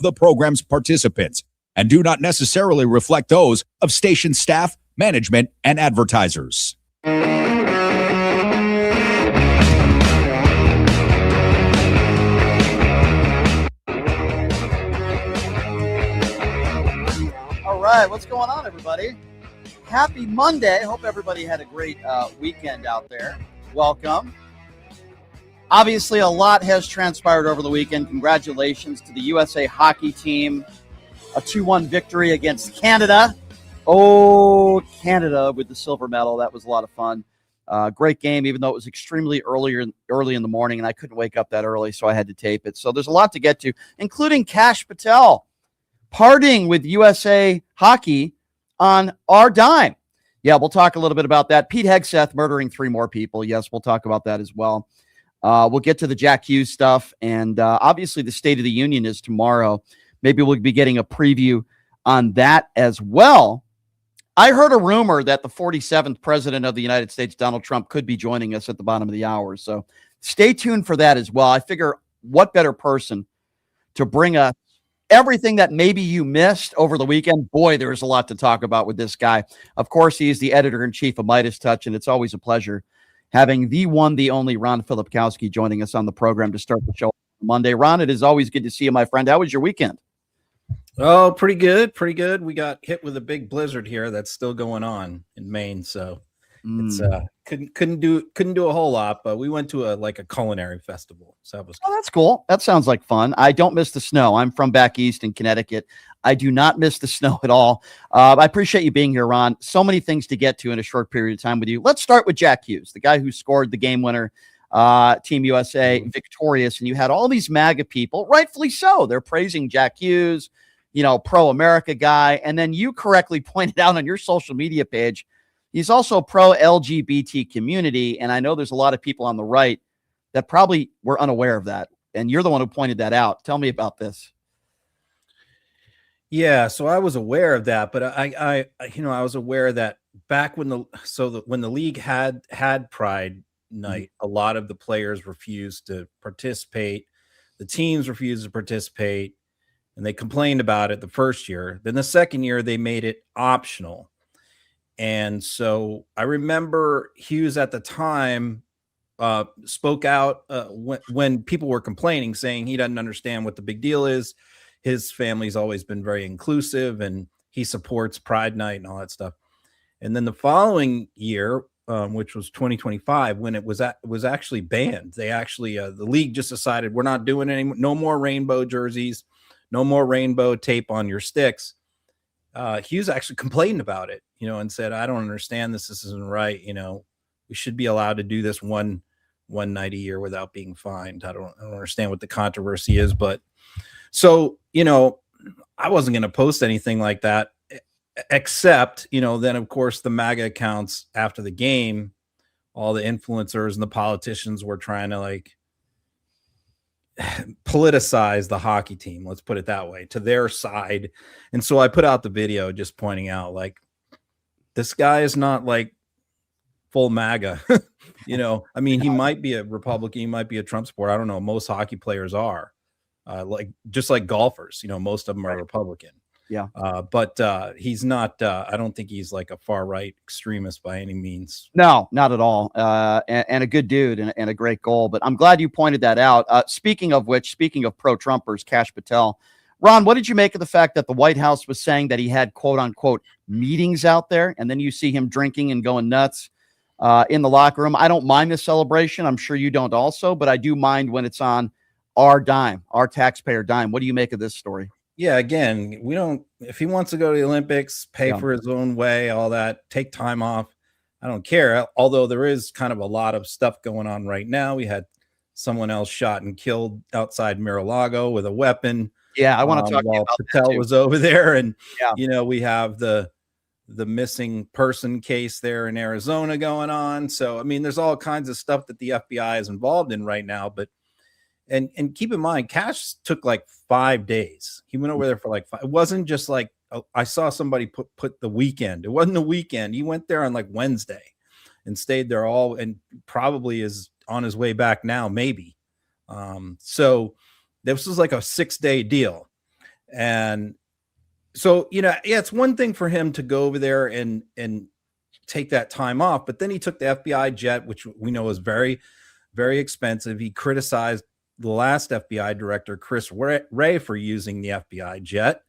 the program's participants and do not necessarily reflect those of station staff, management, and advertisers. All right, what's going on, everybody? Happy Monday. Hope everybody had a great weekend out there. Welcome. Obviously, a lot has transpired over the weekend. Congratulations to the USA hockey team. A 2-1 victory against Canada. Oh, Canada with the silver medal. That was a lot of fun. Great game, even though it was extremely early in the morning, and I couldn't wake up that early, so I had to tape it. So there's a lot to get to, including Kash Patel partying with USA hockey on our dime. Yeah, we'll talk a little bit about that. Pete Hegseth murdering 3 more people. Yes, we'll talk about that as well. We'll get to the Jack Hughes stuff, and obviously the State of the Union is tomorrow. Maybe we'll be getting a preview on that as well. I heard a rumor that the 47th president of the United States, Donald Trump, could be joining us at the bottom of the hour, so stay tuned for that as well. I figure what better person to bring us everything that maybe you missed over the weekend. Boy, there's a lot to talk about with this guy. Of course, he's the editor-in-chief of Midas Touch, and it's always a pleasure having the one, the only Ron Filipkowski joining us on the program to start the show on Monday. Ron, it is always good to see you, my friend. How was your weekend? Oh, pretty good. Pretty good. We got hit with a big blizzard here that's still going on in Maine. So it's couldn't do a whole lot, but we went to a culinary festival. So that was cool. Oh, that's cool. That sounds like fun. I don't miss the snow. I'm from back east in Connecticut. I do not miss the snow at all. I appreciate you being here, Ron. So many things to get to in a short period of time with you. Let's start with Jack Hughes, the guy who scored the game winner, Team USA victorious. And you had all these MAGA people, rightfully so. They're praising Jack Hughes, pro-America guy. And then you correctly pointed out on your social media page, he's also pro-LGBT community. And I know there's a lot of people on the right that probably were unaware of that. And you're the one who pointed that out. Tell me about this. Yeah, so I was aware of that, but I was aware that back when the league had Pride Night, a lot of the players refused to participate. The teams refused to participate, and they complained about it the first year. Then the second year, they made it optional. And so I remember Hughes at the time spoke out when people were complaining, saying he doesn't understand what the big deal is. His family's always been very inclusive, and he supports Pride Night and all that stuff. And then the following year, which was 2025, when it was actually banned, they actually the league just decided we're not doing any, no more rainbow jerseys, no more rainbow tape on your sticks. Hughes actually complained about it, and said, "I don't understand this. This isn't right. We should be allowed to do this one night a year without being fined. I don't understand what the controversy is, but." So, I wasn't going to post anything like that, except, then, of course, the MAGA accounts after the game, all the influencers and the politicians were trying to politicize the hockey team. Let's put it that way, to their side. And so I put out the video just pointing out, this guy is not full MAGA. He might be a Republican. He might be a Trump supporter. I don't know. Most hockey players are. Just like golfers, most of them are Republican. Yeah. But he's not, I don't think he's a far right extremist by any means. No, not at all. And a good dude and a great goal. But I'm glad you pointed that out. Speaking of pro-Trumpers, Kash Patel, Ron, what did you make of the fact that the White House was saying that he had quote unquote meetings out there, and then you see him drinking and going nuts in the locker room? I don't mind the celebration. I'm sure you don't also, but I do mind when it's on our dime, our taxpayer dime. What do you make of this story? Yeah, again, if he wants to go to the Olympics, pay for his own way, all that, take time off, I don't care. Although there is kind of a lot of stuff going on right now. We had someone else shot and killed outside Mar-a-Lago with a weapon. Yeah, I want to talk about Patel was over there. And, we have the missing person case there in Arizona going on. So, there's all kinds of stuff that the FBI is involved in right now, but And keep in mind, Kash took 5 days. He went over there for 5. It wasn't just I saw somebody put the weekend. It wasn't the weekend. He went there on Wednesday and stayed there and probably is on his way back now, maybe. So this was a 6-day deal. And so, yeah, it's one thing for him to go over there and take that time off, but then he took the FBI jet, which we know is very, very expensive. He criticized the last FBI director, Chris Wray, for using the FBI jet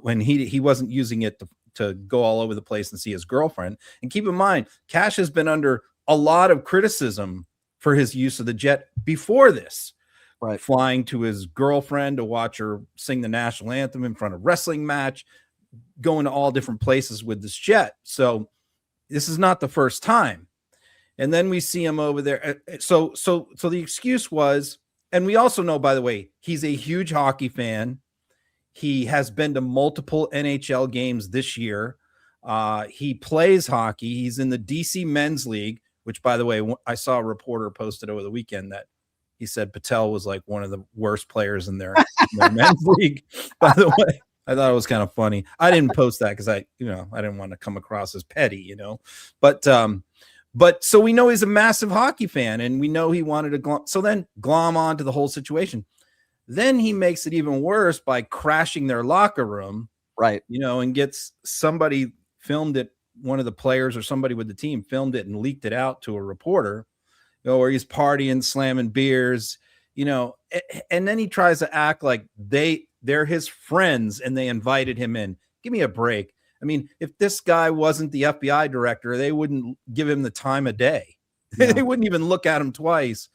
when he wasn't using it to go all over the place and see his girlfriend. And keep in mind, Cash has been under a lot of criticism for his use of the jet before this. Right. Flying to his girlfriend to watch her sing the national anthem in front of a wrestling match, going to all different places with this jet. So this is not the first time. And then we see him over there. So the excuse was, and we also know, by the way, he's a huge hockey fan. He has been to multiple NHL games this year. He plays hockey. He's in the DC Men's League, which, by the way, I saw a reporter posted over the weekend that he said Patel was like one of the worst players in their men's league. By the way, I thought it was kind of funny. I didn't post that because I didn't want to come across as petty, But so we know he's a massive hockey fan, and we know he wanted to glom on to the whole situation. Then he makes it even worse by crashing their locker room, right? And gets somebody filmed it. One of the players or somebody with the team filmed it and leaked it out to a reporter. Where he's partying, slamming beers, and then he tries to act like they're his friends and they invited him in. Give me a break. I mean, if this guy wasn't the FBI director, they wouldn't give him the time of day. Yeah. They wouldn't even look at him twice.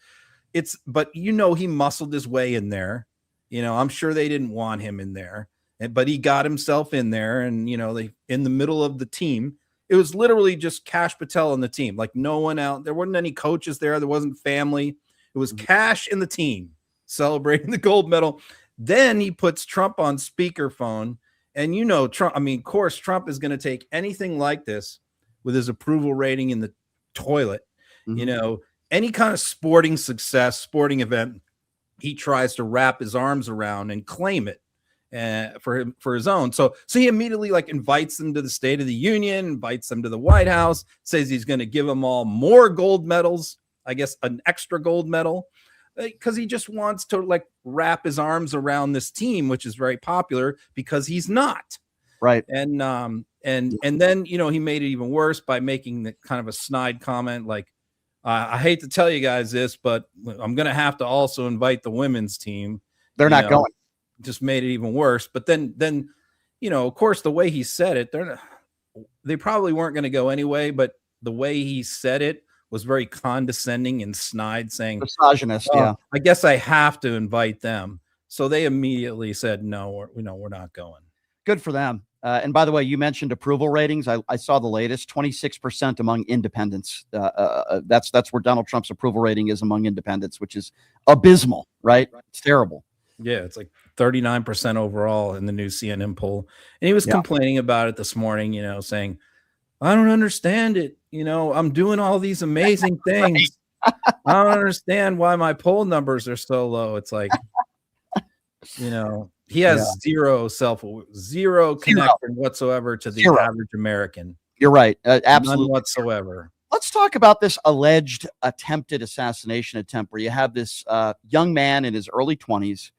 But he muscled his way in there. I'm sure they didn't want him in there, but he got himself in there, and they in the middle of the team. It was literally just Cash Patel and the team, like no one out. There weren't any coaches there. There wasn't family. It was Cash and the team celebrating the gold medal. Then he puts Trump on speakerphone, and Trump. I mean, of course, Trump is going to take anything like this with his approval rating in the toilet. Mm-hmm. Any kind of sporting success, sporting event, he tries to wrap his arms around and claim it. For his own. So he immediately invites them to the State of the Union, invites them to the White House, says he's going to give them all more gold medals, I guess an extra gold medal, because he just wants to wrap his arms around this team, which is very popular because he's not. Right. And then, he made it even worse by making the kind of a snide comment like, I hate to tell you guys this, but I'm going to have to also invite the women's team. They're not going. Just made it even worse. But then, of course, the way he said it, they probably weren't going to go anyway. But the way he said it was very condescending and snide, saying, misogynist. Yeah, I guess I have to invite them. So they immediately said, no, we're not going. Good for them. And by the way, you mentioned approval ratings. I saw the latest, 26% among independents. That's where Donald Trump's approval rating is among independents, which is abysmal, right? It's terrible. Yeah, it's 39% overall in the new CNN poll. And he was complaining about it this morning, saying, I don't understand it. I'm doing all these amazing things. I don't understand why my poll numbers are so low. It's like, he has zero connection whatsoever to the average American. You're right. Absolutely. None whatsoever. Let's talk about this alleged attempted assassination attempt where you have this young man in his early 20s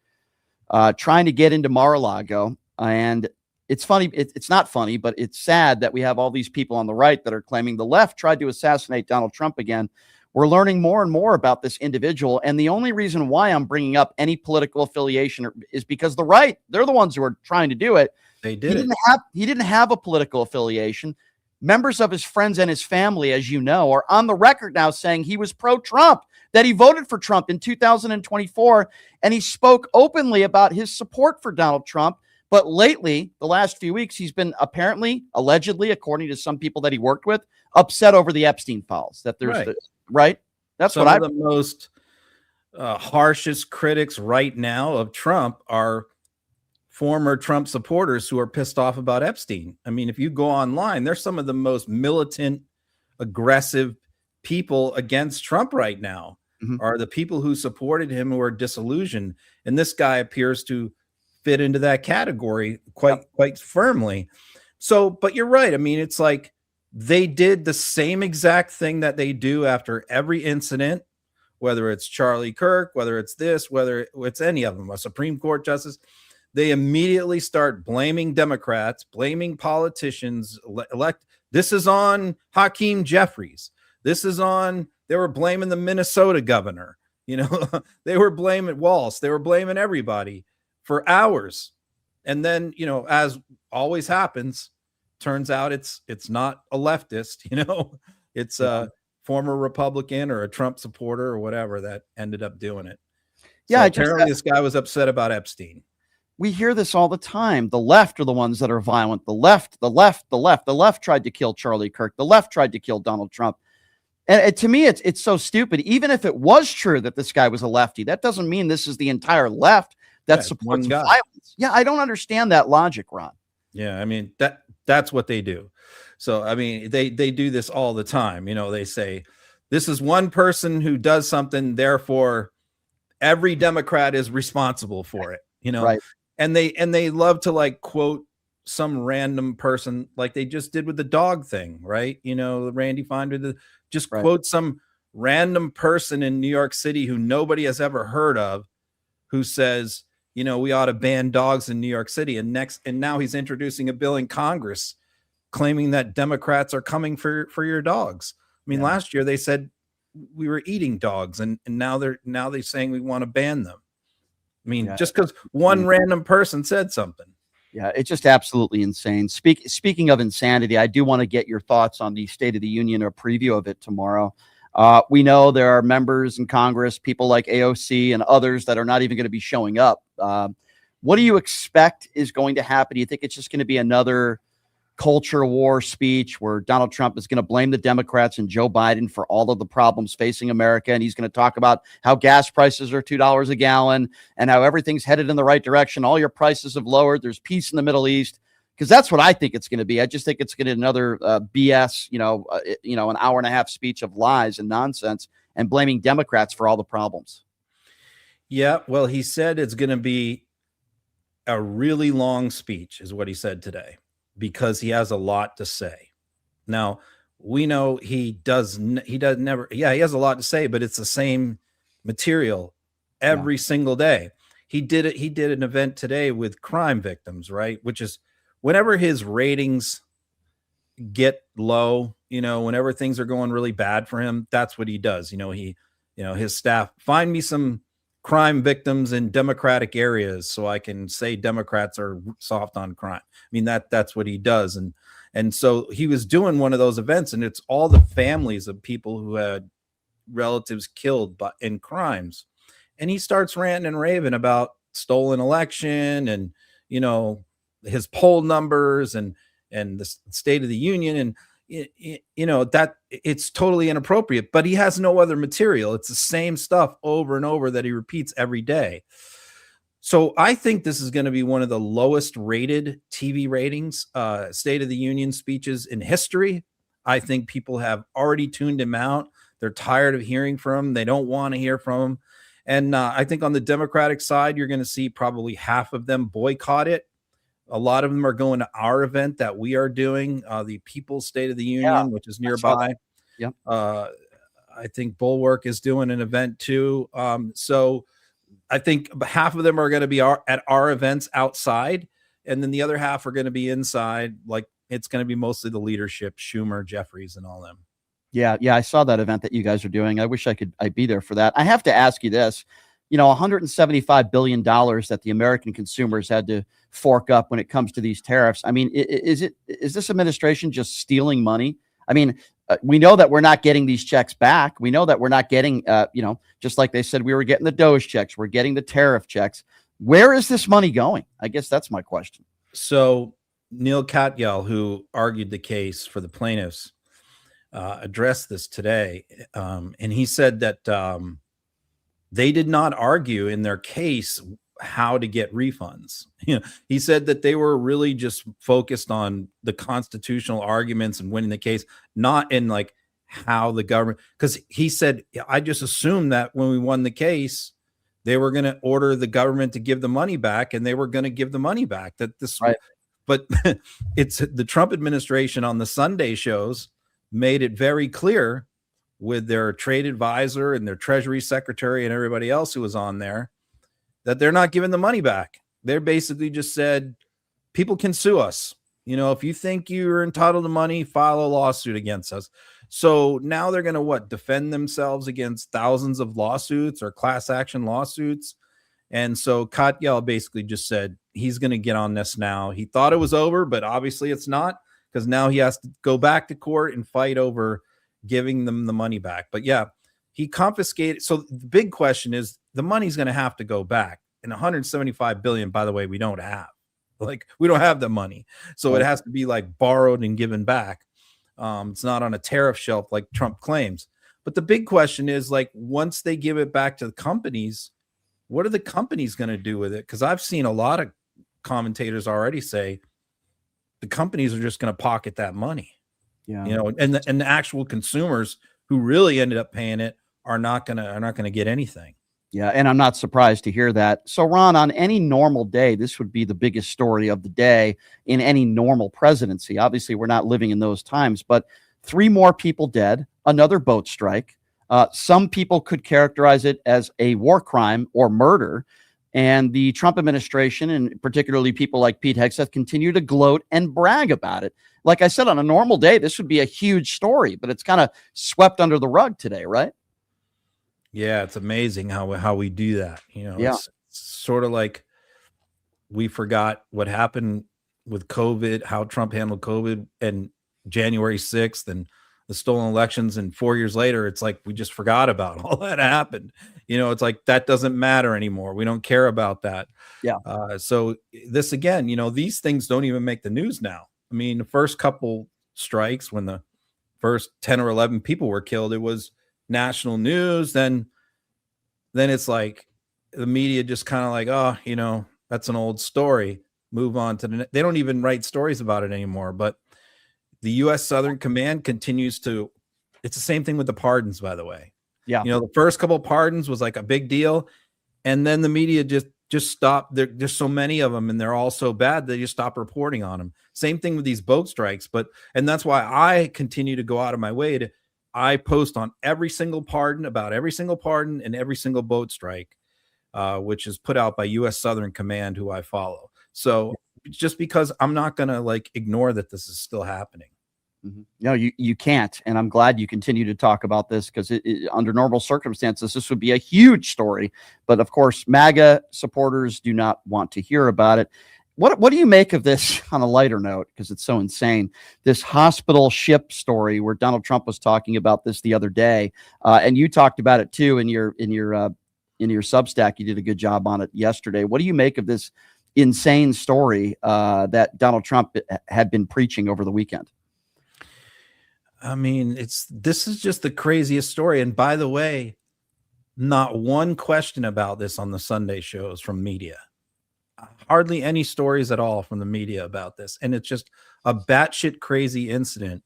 trying to get into Mar-a-Lago. And it's funny. It's not funny, but it's sad that we have all these people on the right that are claiming the left tried to assassinate Donald Trump again. We're learning more and more about this individual. And the only reason why I'm bringing up any political affiliation is because the right, they're the ones who are trying to do it. They did. He didn't have a political affiliation. Members of his friends and his family, as you know, are on the record now saying he was pro-Trump, that he voted for Trump in 2024, and he spoke openly about his support for Donald Trump. But lately, the last few weeks, he's been allegedly, according to some people that he worked with, upset over the Epstein files. That there's right. That's some of the most harshest critics right now of Trump are former Trump supporters who are pissed off about Epstein. I mean, if you go online, there's some of the most militant, aggressive people against Trump right now are the people who supported him who are disillusioned. And this guy appears to fit into that category quite firmly. So, but you're right. I mean, it's like they did the same exact thing that they do after every incident, whether it's Charlie Kirk, whether it's this, whether it's any of them, a Supreme Court justice. they immediately start blaming Democrats, blaming politicians. This is on Hakeem Jeffries. This is on, they were blaming the Minnesota governor. They were blaming Walz. They were blaming everybody for hours. And then, as always happens, turns out it's not a leftist, it's a former Republican or a Trump supporter or whatever that ended up doing it. Yeah, so apparently this guy was upset about Epstein. We hear this all the time. The left are the ones that are violent. The left tried to kill Charlie Kirk. The left tried to kill Donald Trump. And to me, it's so stupid. Even if it was true that this guy was a lefty, that doesn't mean this is the entire left that supports violence. Yeah, I don't understand that logic, Ron. Yeah, I mean, that's what they do. So, I mean, they do this all the time. They say, this is one person who does something, therefore every Democrat is responsible for it, Right. And they love to like quote some random person like they just did with the dog thing, right? Randy Finder, just quote some random person in New York City who nobody has ever heard of, who says, we ought to ban dogs in New York City. And now he's introducing a bill in Congress claiming that Democrats are coming for your dogs. I mean, last year they said we were eating dogs, and now they're saying we want to ban them. I mean, just because one random person said something. Yeah, it's just absolutely insane. Speaking of insanity, I do want to get your thoughts on the State of the Union, or preview of it tomorrow. We know there are members in Congress, people like AOC and others, that are not even going to be showing up. What do you expect is going to happen? Do you think it's just going to be another culture war speech where Donald Trump is going to blame the Democrats and Joe Biden for all of the problems facing America? And he's going to talk about how gas prices are $2 a gallon and how everything's headed in the right direction. All your prices have lowered. There's peace in the Middle East. Because that's what I think it's going to be. I just think it's going to be another BS, an hour and a half speech of lies and nonsense and blaming Democrats for all the problems. Yeah, well, he said it's going to be a really long speech, is what he said today, because he has a lot to say. Now, we know he has a lot to say, but it's the same material every single day. He did an event today with crime victims, right? Which is, whenever his ratings get low, whenever things are going really bad for him, that's what he does. His staff, find me some crime victims in Democratic areas so I can say Democrats are soft on crime. I mean, that's what he does. And so he was doing one of those events, and it's all the families of people who had relatives killed in crimes. And he starts ranting and raving about stolen election and, his poll numbers and the State of the Union, and that it's totally inappropriate, but he has no other material. It's the same stuff over and over that he repeats every day. So I think this is going to be one of the lowest rated TV ratings, State of the Union speeches in history. I think people have already tuned him out. They're tired of hearing from him. They don't want to hear from him. And I think on the Democratic side, you're going to see probably half of them boycott it. A lot of them are going to our event that we are doing, the People's State of the Union, which is nearby. Yeah. I think Bulwark is doing an event too. So I think half of them are going to be at our events outside, and then the other half are going to be inside. Like, it's going to be mostly the leadership, Schumer, Jeffries, and all them. Yeah. I saw that event that you guys are doing. I wish I'd be there for that. I have to ask you this. $175 billion that the American consumers had to fork up when it comes to these tariffs. I mean, is this administration just stealing money? I mean, we know that we're not getting these checks back. We know that we're not getting, just like they said, we were getting the DOGE checks. We're getting the tariff checks. Where is this money going? I guess that's my question. So Neil Katyal, who argued the case for the plaintiffs, addressed this today. And he said that they did not argue in their case how to get refunds. He said that they were really just focused on the constitutional arguments and winning the case, not in like how the government, because he said, I just assumed that when we won the case, they were going to order the government to give the money back, and they were going to give the money back. But it's the Trump administration on the Sunday shows made it very clear with their trade advisor and their treasury secretary and everybody else who was on there that they're not giving the money back. They basically just said people can sue us. You know, if you think you're entitled to money, file a lawsuit against us. So now they're going to defend themselves against thousands of lawsuits or class action lawsuits. And so Katyal basically just said he's going to get on this now. He thought it was over, but obviously it's not, because now he has to go back to court and fight over giving them the money back. But yeah, he confiscated. So the big question is, the money's going to have to go back. And 175 billion, by the way, we don't have. Like, we don't have the money. So it has to be like borrowed and given back. It's not on a tariff shelf like Trump claims. But the big question is, like, once they give it back to the companies, what are the companies going to do with it? Because I've seen a lot of commentators already say the companies are just going to pocket that money. Yeah. You know, and the actual consumers who really ended up paying it are not going to get anything. Yeah, and I'm not surprised to hear that. So, Ron, on any normal day, this would be the biggest story of the day in any normal presidency. Obviously, we're not living in those times, but 3 more people dead, another boat strike. Some people could characterize it as a war crime or murder. And the Trump administration, and particularly people like Pete Hegseth, continue to gloat and brag about it. Like I said, on a normal day, this would be a huge story, but it's kind of swept under the rug today, right? Yeah, it's amazing how we do that. You know, Yeah. it's sort of like we forgot what happened with COVID, how Trump handled COVID and January 6th and the stolen elections. And 4 years later, it's like we just forgot about all that happened. You know, it's like that doesn't matter anymore. We don't care about that. Yeah. So this again, you know, these things don't even make the news now. I mean, the first couple strikes, when the first 10 or 11 people were killed, it was national news. Then it's like the media just kind of like, oh, you know, that's an old story. Move on to they don't even write stories about it anymore. But the U.S. Southern Command continues to. It's the same thing with the pardons, by the way. Yeah. You know, the first couple of pardons was like a big deal, and then the media just stopped. There's so many of them, and they're all so bad they just stop reporting on them. Same thing with these boat strikes, and that's why I continue to go out of my way to. I post on every single pardon, about every single pardon and every single boat strike, which is put out by U.S. Southern Command, who I follow. So just because I'm not going to like ignore that this is still happening. Mm-hmm. No, you can't. And I'm glad you continue to talk about this, because under normal circumstances, this would be a huge story. But of course, MAGA supporters do not want to hear about it. What do you make of this on a lighter note? Because it's so insane. This hospital ship story where Donald Trump was talking about this the other day, and you talked about it too in your Substack. You did a good job on it yesterday. What do you make of this insane story that Donald Trump had been preaching over the weekend? I mean, this is just the craziest story. And by the way, not one question about this on the Sunday shows from media. Hardly any stories at all from the media about this. And it's just a batshit crazy incident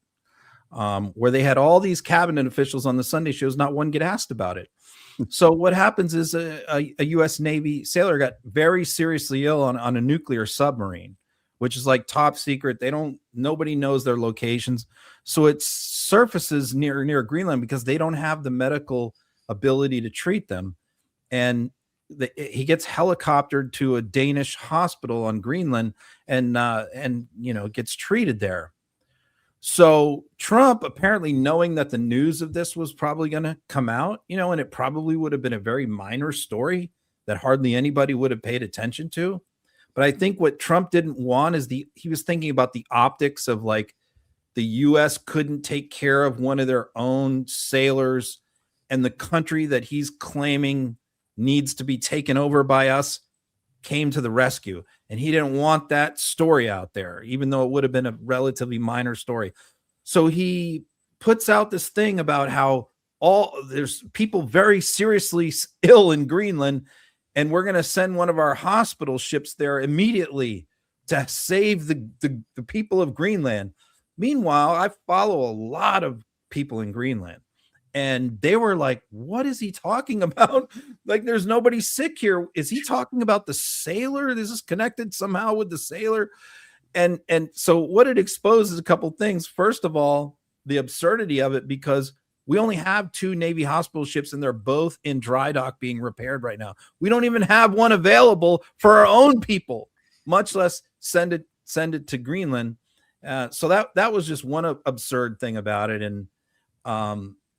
where they had all these cabinet officials on the Sunday shows, not one get asked about it. So what happens is a U.S. Navy sailor got very seriously ill on a nuclear submarine, which is like top secret. Nobody knows their locations. So it surfaces near Greenland because they don't have the medical ability to treat them. And he gets helicoptered to a Danish hospital on Greenland and gets treated there. So Trump, apparently knowing that the news of this was probably going to come out, and it probably would have been a very minor story that hardly anybody would have paid attention to. But I think what Trump didn't want is he was thinking about the optics of like the U.S. couldn't take care of one of their own sailors, and the country that he's claiming needs to be taken over by us came to the rescue. And he didn't want that story out there, even though it would have been a relatively minor story. So he puts out this thing about how there's people very seriously ill in Greenland, and we're going to send one of our hospital ships there immediately to save the people of Greenland. Meanwhile, I follow a lot of people in Greenland, and they were like, what is he talking about? Like, there's nobody sick here. Is he talking about the sailor? Is this connected somehow with the sailor? And so what it exposes a couple things. First of all, the absurdity of it, because We only have 2 Navy hospital ships, and they're both in dry dock being repaired right now. We don't even have one available for our own people, much less send it to Greenland. So that was just one absurd thing about it. And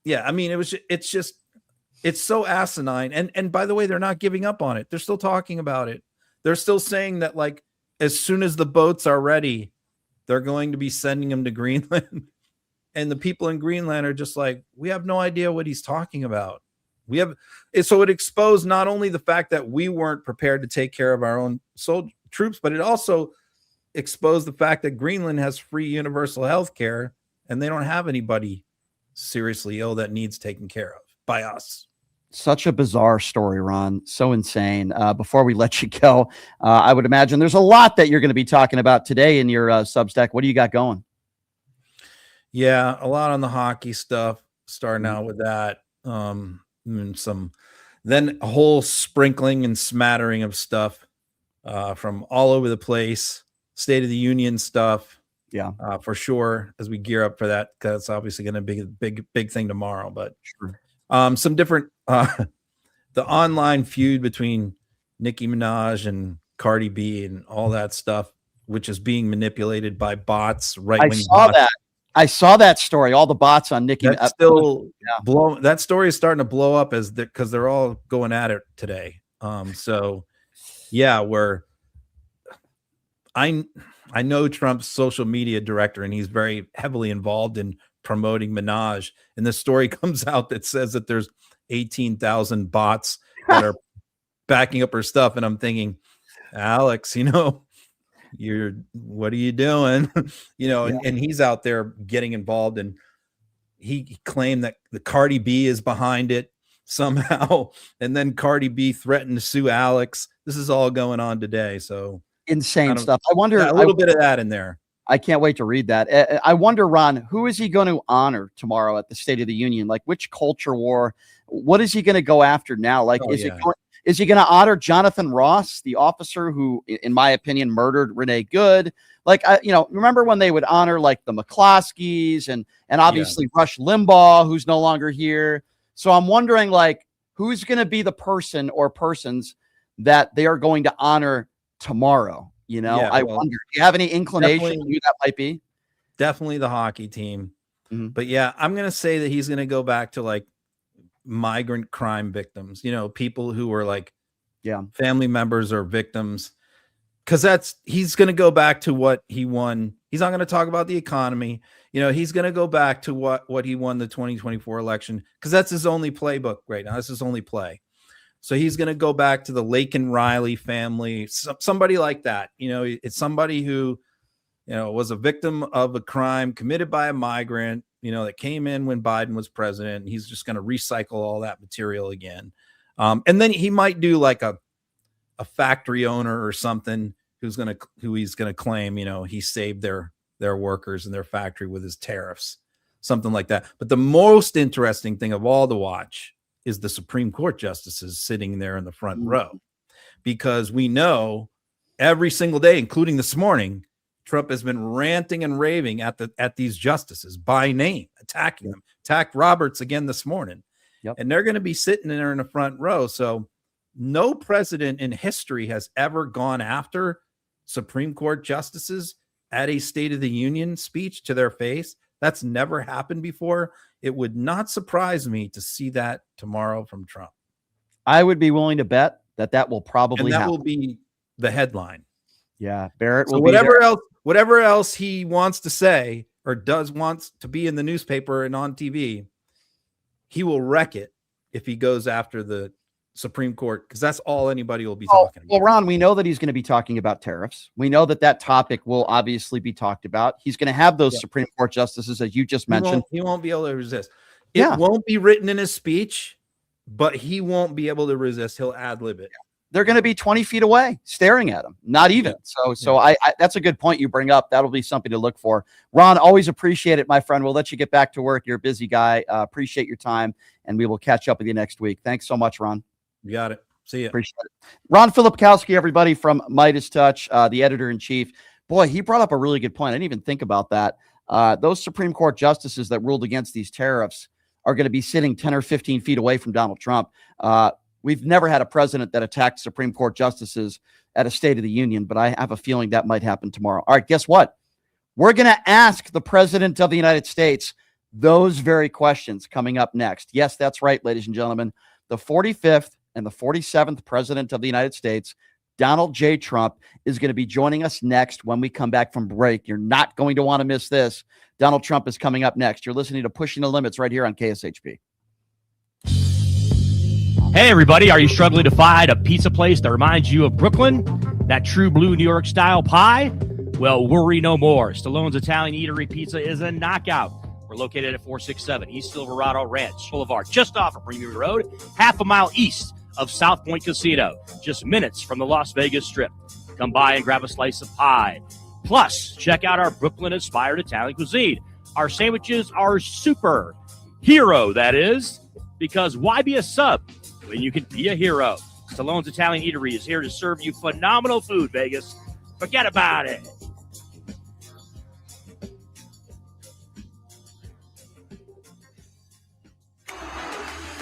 yeah, I mean, it's so asinine. And by the way, they're not giving up on it. They're still talking about it. They're still saying that, like, as soon as the boats are ready, they're going to be sending them to Greenland. And the people in Greenland are just like, we have no idea what he's talking about. So it exposed not only the fact that we weren't prepared to take care of our own troops, but it also exposed the fact that Greenland has free universal health care, and they don't have anybody seriously ill that needs taken care of by us. Such a bizarre story, Ron. So insane. Before we let you go, I would imagine there's a lot that you're going to be talking about today in your Substack. What do you got going? Yeah, a lot on the hockey stuff, starting out with that. And then a whole sprinkling and smattering of stuff from all over the place. State of the Union stuff. Yeah, for sure, as we gear up for that, because it's obviously going to be a big thing tomorrow. But sure. Some different the online feud between Nicki Minaj and Cardi B and all that stuff, which is being manipulated by bots. I saw that story. All the bots on Nicki. That story is starting to blow up because they're all going at it today. So yeah, I know Trump's social media director, and he's very heavily involved in promoting Minaj. And the story comes out that says that there's 18,000 bots that are backing up her stuff. And I'm thinking, Alex, what are you doing? And he's out there getting involved, and he claimed that the Cardi B is behind it somehow. And then Cardi B threatened to sue Alex. This is all going on today. So insane stuff. I wonder a little bit of that in there. I can't wait to read that. I wonder, Ron, who is he going to honor tomorrow at the State of the Union? Like, which culture war? What is he going to go after now? Like, is he going to honor Jonathan Ross, the officer who, in my opinion, murdered Renee Good? Like, remember when they would honor like the McCloskeys and obviously Rush Limbaugh, who's no longer here. So I'm wondering, like, who's going to be the person or persons that they are going to honor tomorrow? I wonder. Do you have any inclination who that might be? Definitely the hockey team. Mm-hmm. But yeah, I'm going to say that he's going to go back to like migrant crime victims, people who were like family members or victims. Because he's going to go back to what he won. He's not going to talk about the economy. He's going to go back to what he won the 2024 election, because that's his only playbook right now. That's his only play. So he's going to go back to the Laken Riley family, somebody like that. It's somebody who, was a victim of a crime committed by a migrant, that came in when Biden was president. And he's just going to recycle all that material again. And then he might do like a factory owner or something who he's going to claim, he saved their workers and their factory with his tariffs, something like that. But the most interesting thing of all to watch is the Supreme Court justices sitting there in the front row, because we know every single day, including this morning, Trump has been ranting and raving at these justices by name, attacking them. Attacked Roberts again this morning. Yep. And they're going to be sitting there in the front row. So no president in history has ever gone after Supreme Court justices at a State of the Union speech to their face. That's never happened before. It would not surprise me to see that tomorrow from Trump. I would be willing to bet that will probably happen. Will be the headline. Yeah, Barrett will whatever else he wants to say or wants to be in the newspaper and on TV, he will wreck it if he goes after the Supreme Court, because that's all anybody will be talking about. Well, Ron, we know that he's going to be talking about tariffs. We know that topic will obviously be talked about. He's going to have those Supreme Court justices, as you just mentioned. He won't be able to resist. It won't be written in his speech, but he won't be able to resist. He'll ad-lib it. They're going to be 20 feet away staring at him. Not even. So I that's a good point you bring up. That'll be something to look for. Ron, always appreciate it, my friend. We'll let you get back to work. You're a busy guy. Appreciate your time, and we will catch up with you next week. Thanks so much, Ron. You got it. See you. Appreciate it. Ron Filipkowski, everybody, from Midas Touch, the editor-in-chief. Boy, he brought up a really good point. I didn't even think about that. Those Supreme Court justices that ruled against these tariffs, are going to be sitting 10 or 15 feet away from Donald Trump. We've never had a president that attacked Supreme Court justices at a State of the Union, but I have a feeling that might happen tomorrow. All right, guess what? We're going to ask the President of the United States those very questions coming up next. Yes, that's right, ladies and gentlemen. The 45th and the 47th President of the United States, Donald J. Trump, is going to be joining us next when we come back from break. You're not going to want to miss this. Donald Trump is coming up next. You're listening to Pushing the Limits right here on KSHP. Hey, everybody. Are you struggling to find a pizza place that reminds you of Brooklyn? That true blue New York style pie? Well, worry no more. Stallone's Italian Eatery Pizza is a knockout. We're located at 467 East Silverado Ranch Boulevard, just off of Premier Road, half a mile east of South Point Casino, just minutes from the Las Vegas Strip. Come by and grab a slice of pie. Plus, check out our Brooklyn-inspired Italian cuisine. Our sandwiches are super. Hero, that is. Because why be a sub when you can be a hero? Stallone's Italian Eatery is here to serve you phenomenal food, Vegas. Forget about it.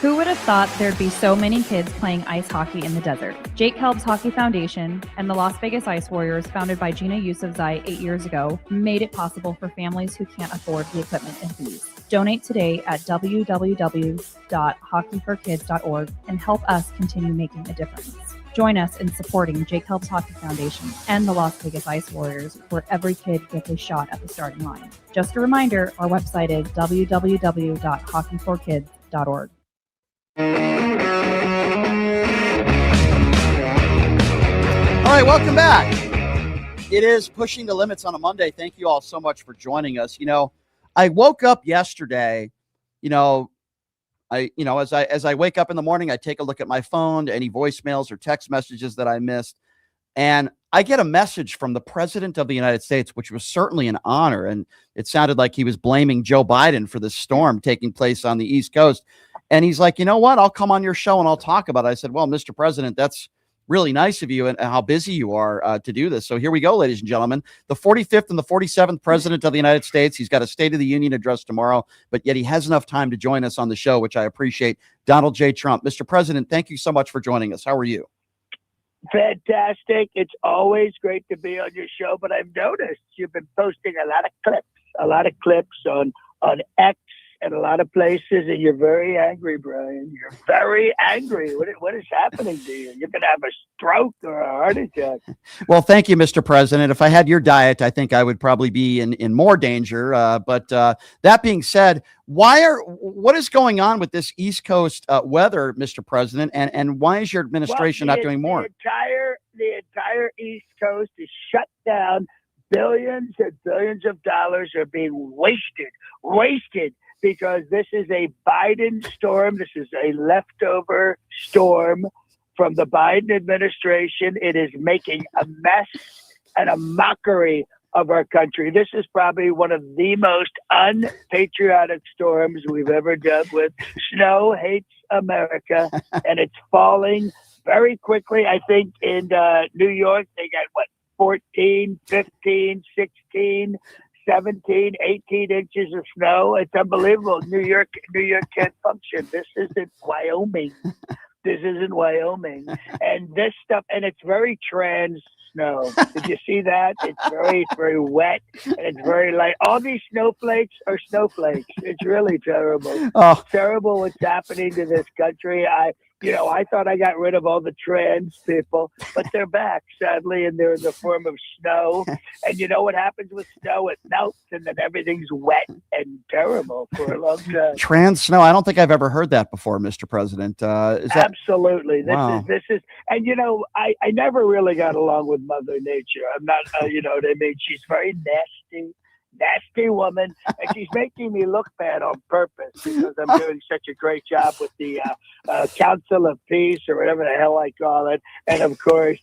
Who would have thought there'd be so many kids playing ice hockey in the desert? Jake Helb's Hockey Foundation and the Las Vegas Ice Warriors, founded by Gina Yousafzai 8 years ago, made it possible for families who can't afford the equipment and fees. Donate today at www.hockeyforkids.org and help us continue making a difference. Join us in supporting Jake Helb's Hockey Foundation and the Las Vegas Ice Warriors, where every kid gets a shot at the starting line. Just a reminder, our website is www.hockeyforkids.org. All right, welcome back. It is Pushing the Limits on a Monday. Thank you all so much for joining us. I woke up yesterday, as I wake up in the morning, I take a look at my phone, any voicemails or text messages that I missed, and I get a message from the President of the United States, which was certainly an honor, and it sounded like he was blaming Joe Biden for the storm taking place on the East Coast. And he's like, you know what? I'll come on your show and I'll talk about it. I said, well, Mr. President, that's really nice of you and how busy you are to do this. So here we go, ladies and gentlemen. The 45th and the 47th President of the United States. He's got a State of the Union address tomorrow, but yet he has enough time to join us on the show, which I appreciate. Donald J. Trump. Mr. President, thank you so much for joining us. How are you? Fantastic. It's always great to be on your show, but I've noticed you've been posting a lot of clips on X and a lot of places, and you're very angry, Brian. You're very angry. What is happening to you? You're going to have a stroke or a heart attack. Well, thank you, Mr. President. If I had your diet, I think I would probably be in more danger. But that being said, what is going on with this East Coast weather, Mr. President, and why is your administration not doing more? The entire East Coast is shut down. Billions and billions of dollars are being wasted because this is a Biden storm. This is a leftover storm from the Biden administration. It is making a mess and a mockery of our country. This is probably one of the most unpatriotic storms we've ever dealt with. Snow hates America, and it's falling very quickly. I think in New York, they got 14, 15, 16, 17, 18 inches of snow. It's unbelievable. New York can't function. This isn't Wyoming. And this stuff, and it's very trans snow. Did you see that? It's very, very wet, and it's very light. All these snowflakes are snowflakes. It's really terrible. Oh. Terrible what's happening to this country. I thought I got rid of all the trans people, but they're back, sadly, and they're in the form of snow. And you know what happens with snow? It melts, and then everything's wet and terrible for a long time. Trans snow? I don't think I've ever heard that before, Mr. President. Is that... Absolutely. Wow. This is, and I never really got along with Mother Nature. I'm not, you know what I mean? She's very nasty woman, and she's making me look bad on purpose because I'm doing such a great job with the Council of Peace, or whatever the hell I call it, and of course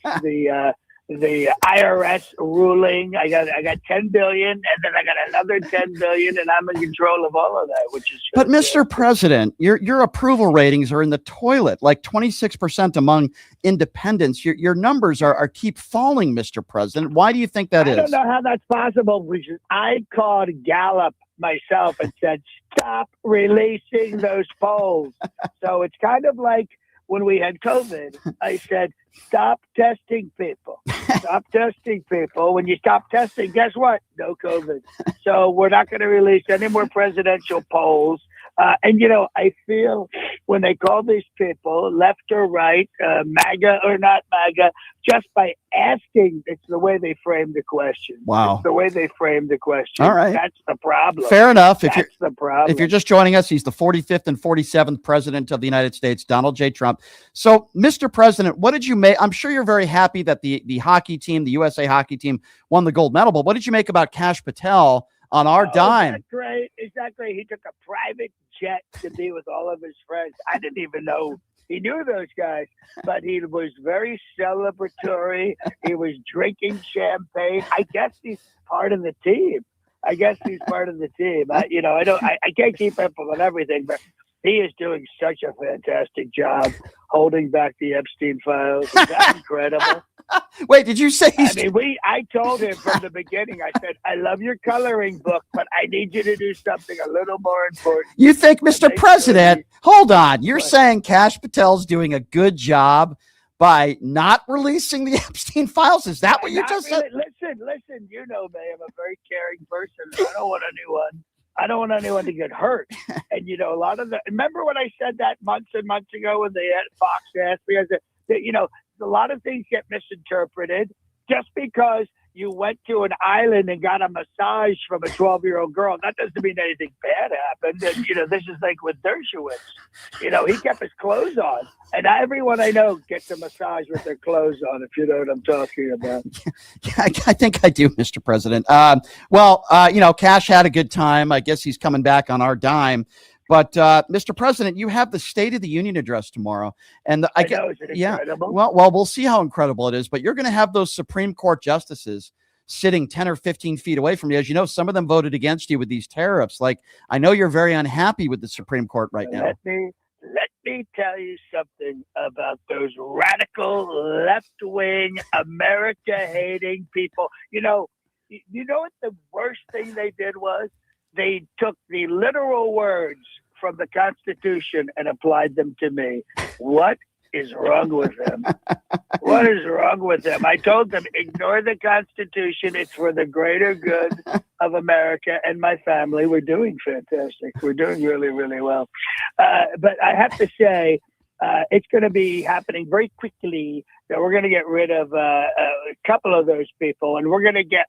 the IRS ruling. I got 10 billion, and then I got another 10 billion, and I'm in control of all of that, which is. But Mr. President, your approval ratings are in the toilet, like 26% among independents. Your numbers are keep falling, Mr. President. Why do you think that is? I don't know how that's possible, because I called Gallup myself and said, stop releasing those polls. So it's kind of like when we had COVID, I said, stop testing people. Stop testing people. When you stop testing, guess what? No COVID. So we're not going to release any more presidential polls. And, I feel when they call these people left or right, MAGA or not MAGA, just by asking, it's the way they frame the question. Wow. It's the way they frame the question. All right. That's the problem. Fair enough. That's the problem. If you're just joining us, he's the 45th and 47th president of the United States, Donald J. Trump. So, Mr. President, what did you make? I'm sure you're very happy that the hockey team, the USA hockey team, won the gold medal, but what did you make about Kash Patel on our dime? Is that great? He took a private jet to be with all of his friends. I didn't even know he knew those guys, but he was very celebratory. He was drinking champagne. I guess he's part of the team. I can't keep up with everything, but he is doing such a fantastic job holding back the Epstein files. Is that incredible? Wait, did you say? I told him from the beginning. I said, I love your coloring book, but I need you to do something a little more important. You think, Mr. President? Hold on. You're saying Kash Patel's doing a good job by not releasing the Epstein files? Is that what you just said? Listen. You know me. I'm a very caring person. I don't want anyone to get hurt. And remember when I said that months and months ago when the Fox asked me, I said, a lot of things get misinterpreted. Just because you went to an island and got a massage from a 12-year-old girl, that doesn't mean anything bad happened. And, this is like with Dershowitz. He kept his clothes on. And everyone I know gets a massage with their clothes on, if you know what I'm talking about. I think I do, Mr. President. Kash had a good time. I guess he's coming back on our dime. But, Mr. President, you have the State of the Union address tomorrow. And I know, is it incredible? Well, we'll see how incredible it is. But you're going to have those Supreme Court justices sitting 10 or 15 feet away from you. As you know, some of them voted against you with these tariffs. Like, I know you're very unhappy with the Supreme Court right now. Let me tell you something about those radical left-wing America-hating people. You know what the worst thing they did was? They took the literal words from the Constitution and applied them to me. What is wrong with them? What is wrong with them? I told them, ignore the Constitution. It's for the greater good of America and my family. We're doing fantastic. We're doing really, really well. But I have to say, it's going to be happening very quickly that we're going to get rid of a couple of those people, and I'm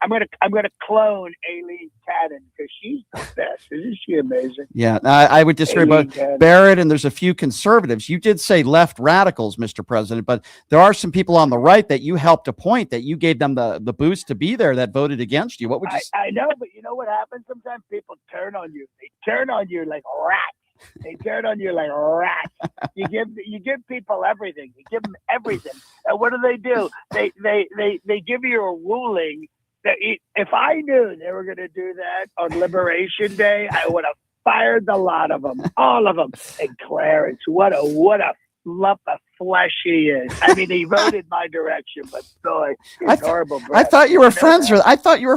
going to clone Aileen Cannon because she's the best. Isn't she amazing? Yeah, I would disagree about Barrett, and there's a few conservatives. You did say left radicals, Mr. President, but there are some people on the right that you helped appoint, that you gave them the boost to be there, that voted against you. What would you say? I know, but you know what happens? Sometimes people turn on you. They turn on you like rats. They turn on you like rats. You give people everything. You give them everything. And what do? They give you a ruling that if I knew they were going to do that on Liberation Day, I would have fired the lot of them, all of them. And Clarence, what a lump of flesh he is. I mean, he voted my direction, but boy, he's horrible breath. I thought you were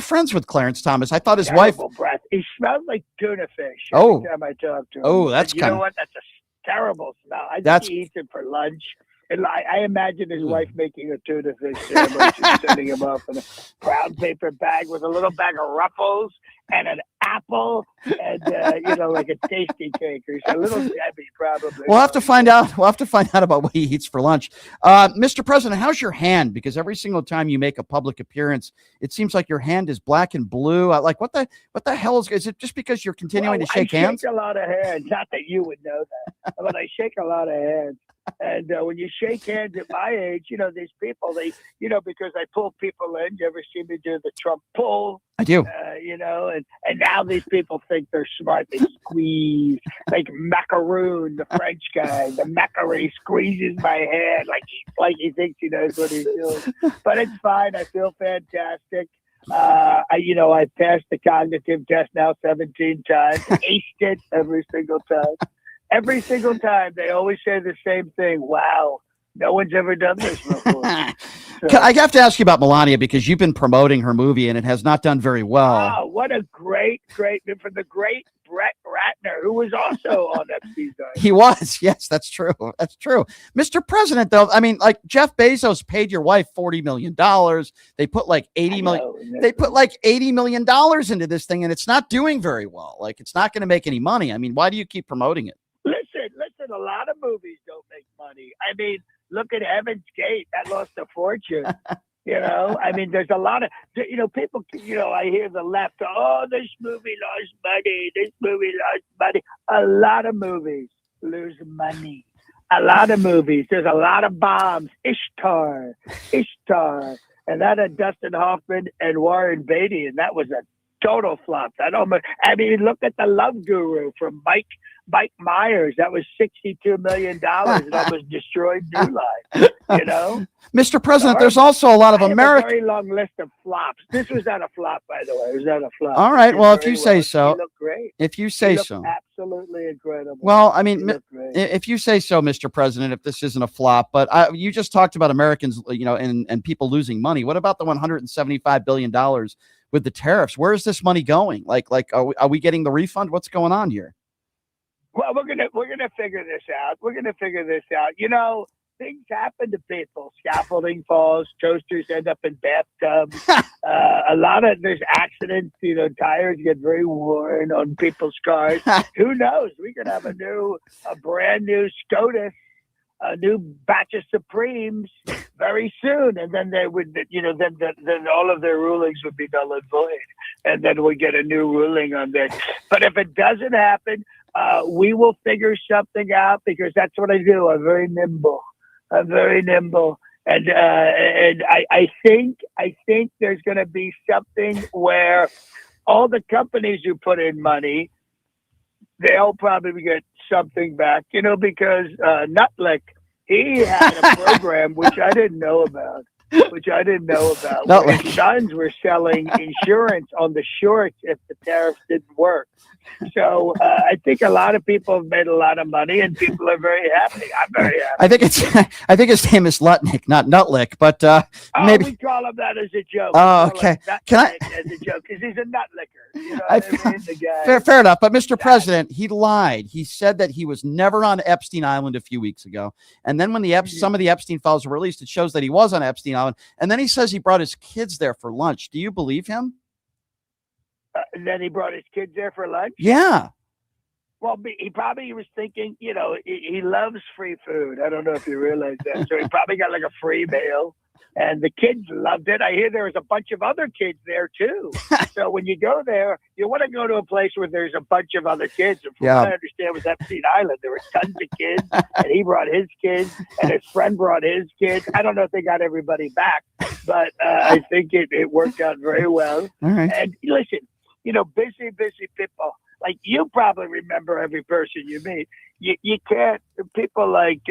friends with Clarence Thomas. I thought his terrible wife. Breath. He smelled like tuna fish every time I talk to him. Oh, that's you know what? That's a terrible smell. I think he eats it for lunch. And I imagine his wife making a tuna fish sandwich and sending him off in a brown paper bag with a little bag of Ruffles and an apple and like a tasty cake or a little Debbie probably. We'll have to find out. We'll have to find out about what he eats for lunch. Mr. President, how's your hand? Because every single time you make a public appearance, it seems like your hand is black and blue. Like what the hell is it? Just because you're continuing to shake hands? I shake a lot of hands. Not that you would know that, but I shake a lot of hands. And when you shake hands at my age, these people, because I pull people in. You ever see me do the Trump pull? I do. And now these people think they're smart. They squeeze, like Macaroon, the French guy. The Macaroon squeezes my hand like he thinks he knows what he's doing. But it's fine. I feel fantastic. I passed the cognitive test now 17 times. Aced it every single time. Every single time, they always say the same thing. Wow, No one's ever done this before. I have to ask you about Melania because you've been promoting her movie and it has not done very well. Oh, what a great for the great Brett Ratner, who was also on Epstein's Island. He was. Yes, that's true. That's true. Mr. President, though, I mean, like Jeff Bezos paid your wife $40 million. They put like $80 million. They put like $80 million into this thing and it's not doing very well. Like it's not going to make any money. I mean, why do you keep promoting it? Listen, a lot of movies don't make money. I mean, look at Heaven's Gate. That lost a fortune. I mean, there's a lot of, people, I hear the left, oh, this movie lost money. This movie lost money. A lot of movies lose money. A lot of movies. There's a lot of bombs. Ishtar. And that had Dustin Hoffman and Warren Beatty, and that was a total flop. I mean, look at The Love Guru from Mike Myers. That was $62 million. And that was destroyed New Line. Mr. President, there's also a lot of American. Very long list of flops. This was not a flop, by the way. It was not a flop. All right. Well, if you say so. You look great. If you say so. Absolutely incredible. Well, I mean, if you say so, Mr. President, if this isn't a flop, but you just talked about Americans, and people losing money. What about the $175 billion with the tariffs? Where is this money going? Like, are we getting the refund? What's going on here? Well, we're gonna figure this out. Things happen to people. Scaffolding falls. Toasters end up in bathtubs. There's accidents. Tires get very worn on people's cars. Who knows? We could have a brand new SCOTUS, a new batch of Supremes very soon, and then they would, then all of their rulings would be null and void, and then we get a new ruling on this. But if it doesn't happen, we will figure something out because that's what I do. I'm very nimble, and I think there's going to be something where all the companies who put in money, they'll probably get something back, because Nutlick, he had a program which I didn't know about. Where his sons were selling insurance on the shorts if the tariffs didn't work. So I think a lot of people have made a lot of money, and people are very happy. I'm very happy. I think his name is Lutnick, not Nutlick, but maybe we call him that as a joke. Oh, okay. Can I as a joke because he's a nutlicker? The guy. Fair enough. But Mr. President, he lied. He said that he was never on Epstein Island a few weeks ago, and then when some of the Epstein files were released, it shows that he was on Epstein Island, and then he says he brought his kids there for lunch. Do you believe him? And then he brought his kids there for lunch? Yeah. Well, he probably was thinking, he loves free food. I don't know if you realize that. So he probably got like a free meal. And the kids loved it. I hear there was a bunch of other kids there, too. So when you go there, you want to go to a place where there's a bunch of other kids. And from what I understand was Epstein Island. There were tons of kids. And he brought his kids. And his friend brought his kids. I don't know if they got everybody back. But I think it worked out very well. All right. And listen, busy people. Like, you probably remember every person you meet. You can't, people like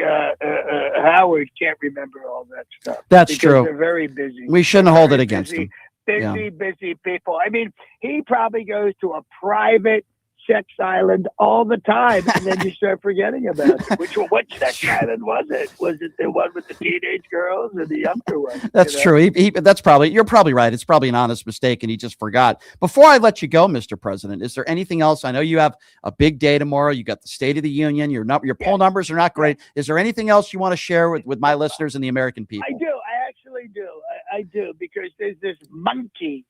Howard can't remember all that stuff. That's true. They're very busy. We shouldn't hold it against him. Busy people. I mean, he probably goes to a private sex island all the time, and then you start forgetting about it. What sex island was it? Was it the one with the teenage girls or the younger one? That's true. You're probably right. It's probably an honest mistake, and he just forgot. Before I let you go, Mr. President, is there anything else? I know you have a big day tomorrow. You got the State of the Union. Your poll numbers are not great. Is there anything else you want to share with my listeners and the American people? I do. I actually do. I do, because there's this monkey.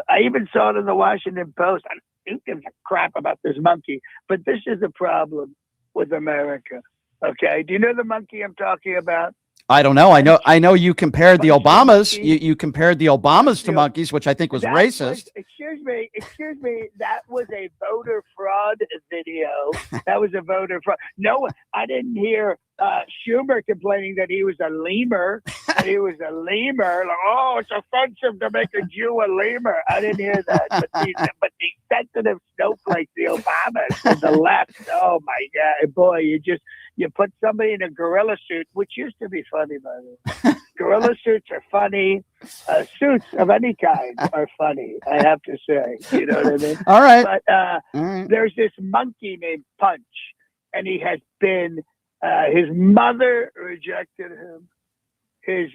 I even saw it in the Washington Post. I don't give a crap about this monkey, but this is the problem with America. Okay, do you know the monkey I'm talking about? I don't know. I know you compared the Obamas. You compared the Obamas to monkeys, which I think was racist. Excuse me. That was a voter fraud video. That was a voter fraud. No, I didn't hear Schumer complaining that he was a lemur. Like, oh, it's offensive to make a Jew a lemur. I didn't hear that. But the sensitive snowflakes, the Obamas, and the left. Oh my God, boy! You put somebody in a gorilla suit, which used to be funny, by the way. Gorilla suits are funny. Suits of any kind are funny, I have to say. You know what I mean? All right. But there's this monkey named Punch, and he has been His mother rejected him. His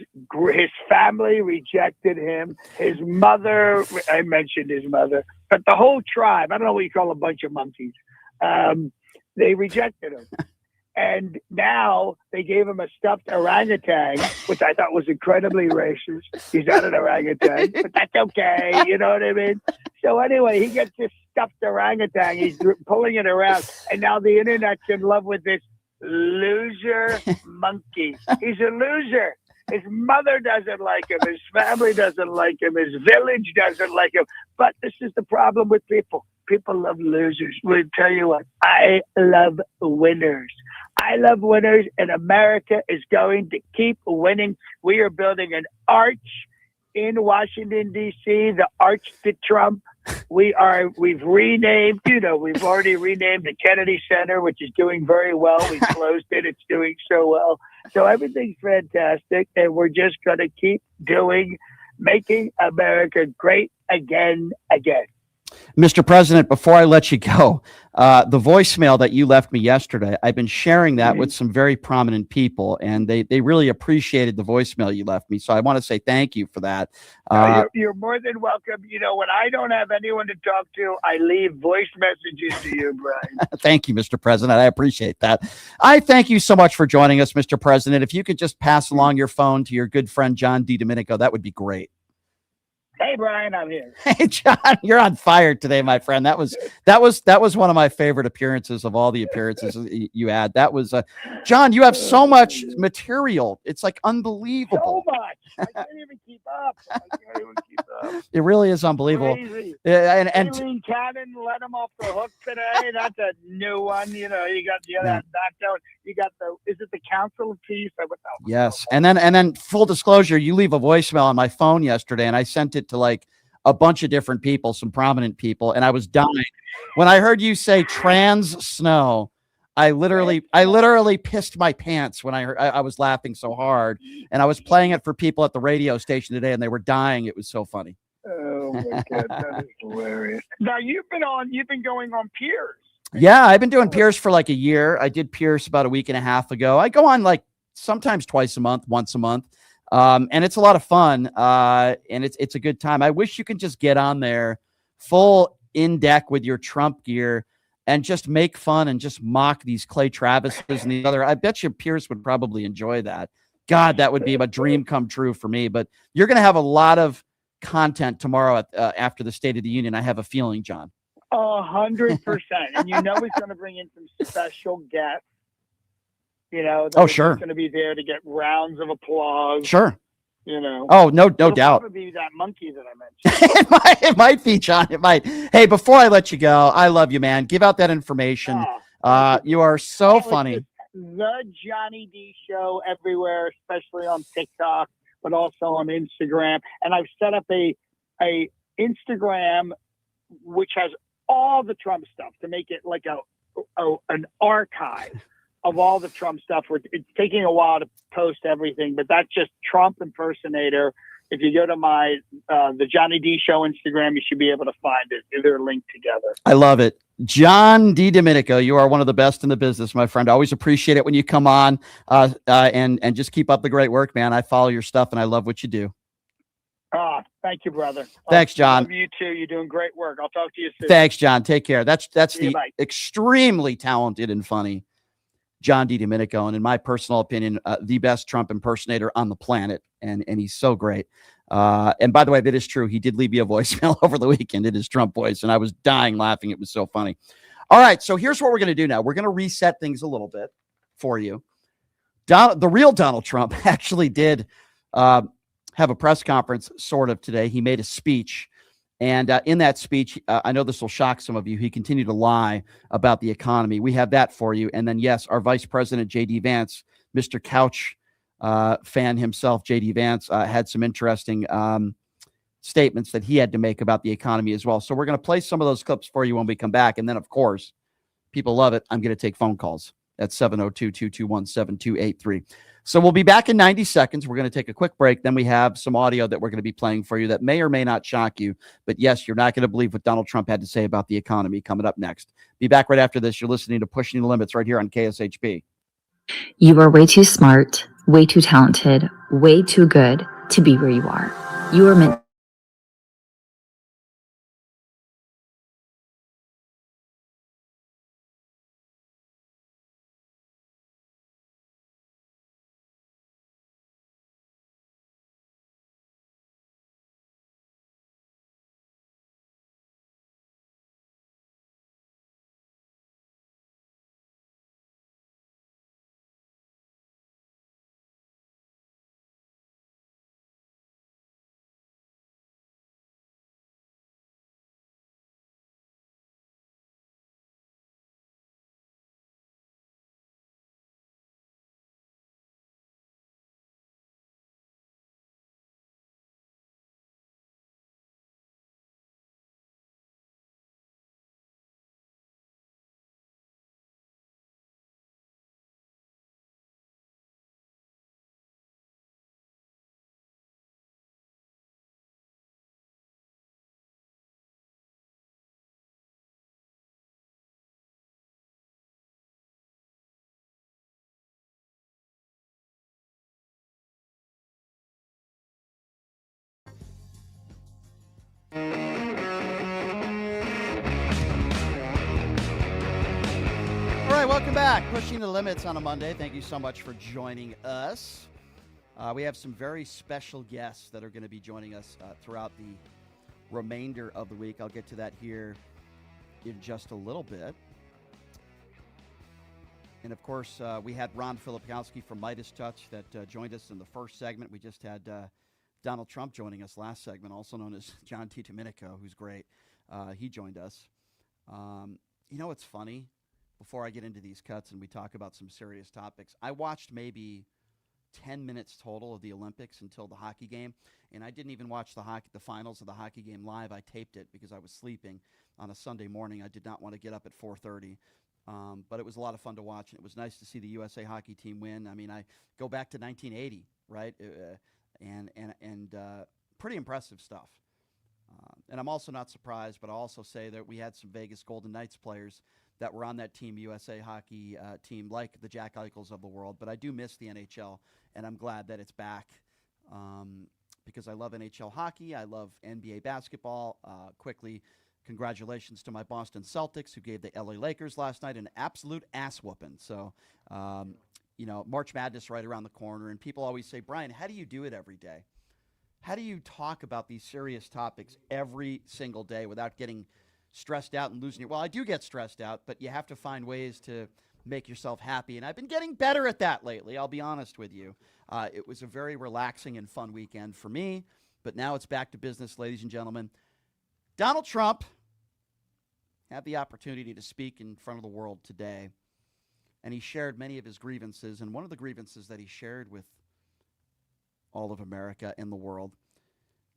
family rejected him. His mother, I mentioned his mother, but the whole tribe, I don't know what you call a bunch of monkeys, they rejected him. And now they gave him a stuffed orangutan, which I thought was incredibly racist. He's not an orangutan, but that's okay. You know what I mean? So anyway, he gets this stuffed orangutan. He's pulling it around. And now the internet's in love with this loser monkey. He's a loser. His mother doesn't like him. His family doesn't like him. His village doesn't like him. But this is the problem with people. People love losers. We'll tell you what, I love winners. I love winners, and America is going to keep winning. We are building an arch in Washington, D.C., the Arch to Trump. We've renamed, we've already renamed the Kennedy Center, which is doing very well. We closed it. It's doing so well. So everything's fantastic, and we're just going to keep making America great again. Mr. President, before I let you go, the voicemail that you left me yesterday, I've been sharing that with some very prominent people, and they really appreciated the voicemail you left me. So I want to say thank you for that. You're more than welcome. When I don't have anyone to talk to, I leave voice messages to you, Brian. Thank you, Mr. President. I appreciate that. I thank you so much for joining us, Mr. President. If you could just pass along your phone to your good friend, John DiDomenico, that would be great. Hey, Brian, I'm here. Hey, John, you're on fire today, my friend. That was one of my favorite appearances of all the appearances you had. That was, John, you have so much material. It's like unbelievable. So much. I can't even keep up. It really is unbelievable. Crazy. And Aileen Cannon let him off the hook today. That's a new one. You got that knockdown. You got is it the Council of Peace? Yes. And then full disclosure, you leave a voicemail on my phone yesterday, and I sent it to like a bunch of different people, some prominent people, and I was dying. When I heard you say trans snow, I literally pissed my pants when I was laughing so hard, and I was playing it for people at the radio station today, and they were dying. It was so funny. Oh my God, that is hilarious. Now you've been going on Piers. Yeah, I've been doing Piers for like a year. I did Piers about a week and a half ago. I go on like sometimes twice a month, once a month. And it's a lot of fun. And it's a good time. I wish you could just get on there full in deck with your Trump gear and just make fun and just mock these Clay Travises and the other. I bet you Pierce would probably enjoy that. God, that would be a dream come true for me. But you're going to have a lot of content tomorrow after the State of the Union. I have a feeling, John. 100%. And he's going to bring in some special guests. Sure. Going to be there to get rounds of applause. Sure. Oh, no doubt. Probably be that monkey that I mentioned. it might be, John. It might. Hey, before I let you go, I love you, man. Give out that information. You are so funny. The Johnny D Show everywhere, especially on TikTok, but also on Instagram. And I've set up a Instagram which has all the Trump stuff to make it like an archive of all the Trump stuff. It's taking a while to post everything, but that's just Trump impersonator. If you go to my the Johnny D Show Instagram, you should be able to find it. They're linked together. I love it. John DiDomenico, you are one of the best in the business, my friend. I always appreciate it when you come on and just keep up the great work, man. I follow your stuff and I love what you do. Thank you, brother. Thanks, John. I love you too. You're doing great work. I'll talk to you soon. Thanks, John. Take care. That's the Bye. extremely talented and funny John DiDomenico, and in my personal opinion, the best Trump impersonator on the planet, and he's so great. And by the way, that is true. He did leave me a voicemail over the weekend in his Trump voice, and I was dying laughing. It was so funny. All right, so here's what we're going to do now. We're going to reset things a little bit for you. The real Donald Trump actually did have a press conference sort of today. He made a speech. And in that speech, I know this will shock some of you. He continued to lie about the economy. We have that for you. And then, yes, our Vice President, J.D. Vance, Mr. Couch fan himself, J.D. Vance, had some interesting statements that he had to make about the economy as well. So we're going to play some of those clips for you when we come back. And then, of course, people love it. I'm going to take phone calls at 702-221-7283. So we'll be back in 90 seconds. We're going to take a quick break. Then we have some audio that we're going to be playing for you that may or may not shock you. But yes, you're not going to believe what Donald Trump had to say about the economy coming up next. Be back right after this. You're listening to Pushing the Limits right here on KSHP. You are way too smart, way too talented, way too good to be where you are. You are meant. All right, welcome back. Pushing the Limits on a Monday. Thank you so much for joining us. We have some very special guests that are going to be joining us throughout the remainder of the week. I'll get to that here in just a little bit. And of course, we had Ron Filipkowski from Midas Touch that joined us in the first segment. We just had Donald Trump joining us last segment, also known as John T. Domenico, who's great. He joined us. It's funny. Before I get into these cuts and we talk about some serious topics, I watched maybe 10 minutes total of the Olympics until the hockey game, and I didn't even watch the finals of the hockey game live. I taped it because I was sleeping on a Sunday morning. I did not want to get up at 4:30, but it was a lot of fun to watch, and it was nice to see the USA hockey team win. I mean, I go back to 1980, right, and pretty impressive stuff. And I'm also not surprised, but I'll also say that we had some Vegas Golden Knights players that were on that Team USA hockey team, like the Jack Eichels of the world. But I do miss the NHL, and I'm glad that it's back because I love NHL hockey. I love NBA basketball. Quickly, congratulations to my Boston Celtics, who gave the LA Lakers last night an absolute ass whooping. So, March Madness right around the corner, and people always say, Brian, how do you do it every day? How do you talk about these serious topics every single day without getting stressed out and losing your... Well, I do get stressed out, but you have to find ways to make yourself happy, and I've been getting better at that lately, I'll be honest with you. It was a very relaxing and fun weekend for me, but now it's back to business, ladies and gentlemen. Donald Trump had the opportunity to speak in front of the world today, and he shared many of his grievances, and one of the grievances that he shared with all of America and the world,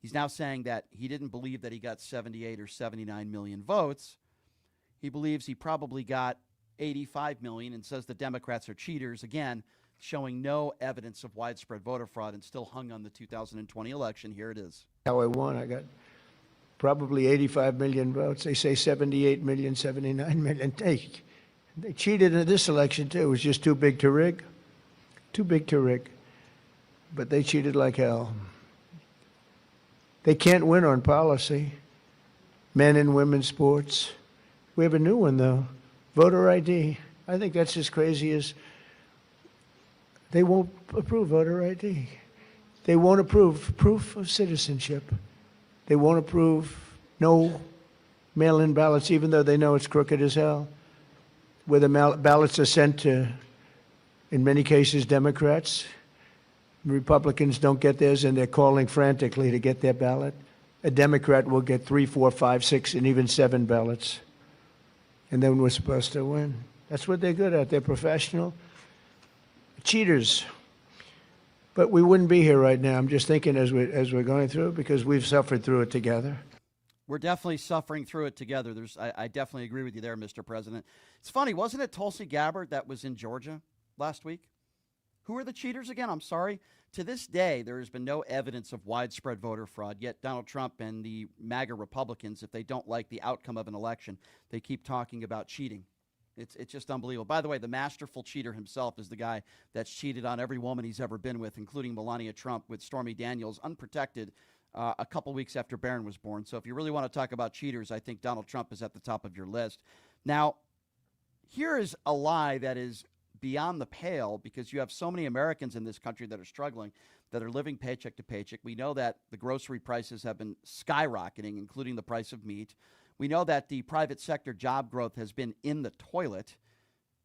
he's now saying that he didn't believe that he got 78 or 79 million votes. He believes he probably got 85 million and says the Democrats are cheaters, again, showing no evidence of widespread voter fraud and still hung on the 2020 election. Here it is. How I won, I got probably 85 million votes. They say 78 million, 79 million. They cheated in this election, too. It was just too big to rig. Too big to rig. But they cheated like hell. They can't win on policy. Men and women's sports. We have a new one, though. Voter ID. I think that's as crazy as they won't approve voter ID. They won't approve proof of citizenship. They won't approve no mail-in ballots, even though they know it's crooked as hell. Where the ballots are sent to, in many cases, Democrats. Republicans don't get theirs, and they're calling frantically to get their ballot. A Democrat will get 3, 4, 5, 6, and even 7 ballots. And then we're supposed to win. That's what they're good at. They're professional. Cheaters. But we wouldn't be here right now. I'm just thinking as we're going through it, because we've suffered through it together. We're definitely suffering through it together. I definitely agree with you there, Mr. President. It's funny, wasn't it Tulsi Gabbard that was in Georgia last week? Who are the cheaters again? I'm sorry. To this day, there has been no evidence of widespread voter fraud, yet Donald Trump and the MAGA Republicans, if they don't like the outcome of an election, they keep talking about cheating It's just unbelievable. By the way, the masterful cheater himself is the guy that's cheated on every woman he's ever been with, including Melania Trump with Stormy Daniels, unprotected, a couple weeks after Barron was born. So if you really want to talk about cheaters, I think Donald Trump is at the top of your list. Now, here is a lie that is beyond the pale, because you have so many Americans in this country that are struggling, that are living paycheck to paycheck. We know that the grocery prices have been skyrocketing, including the price of meat. We know that the private sector job growth has been in the toilet.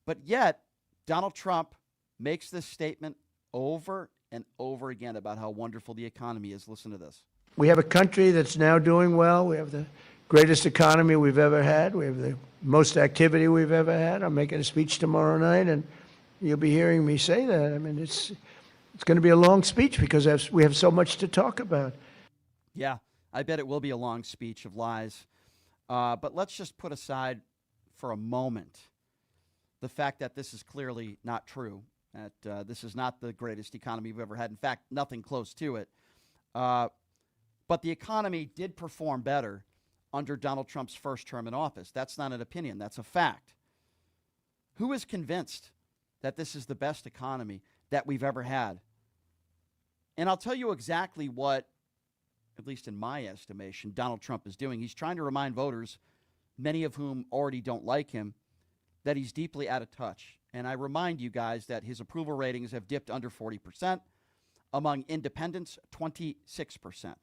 But yet, Donald Trump makes this statement over and over again about how wonderful the economy is. Listen to this. We have a country that's now doing well. We have the greatest economy we've ever had. We have the most activity we've ever had. I'm making a speech tomorrow night, and you'll be hearing me say that. I mean, it's going to be a long speech because we have so much to talk about. Yeah, I bet it will be a long speech of lies. But let's just put aside for a moment the fact that this is clearly not true, that this is not the greatest economy we've ever had. In fact, nothing close to it. But the economy did perform better under Donald Trump's first term in office. That's not an opinion. That's a fact. Who is convinced that this is the best economy that we've ever had? And I'll tell you exactly what, at least in my estimation, Donald Trump is doing. He's trying to remind voters, many of whom already don't like him, that he's deeply out of touch. And I remind you guys that his approval ratings have dipped under 40%. Among independents, 26%.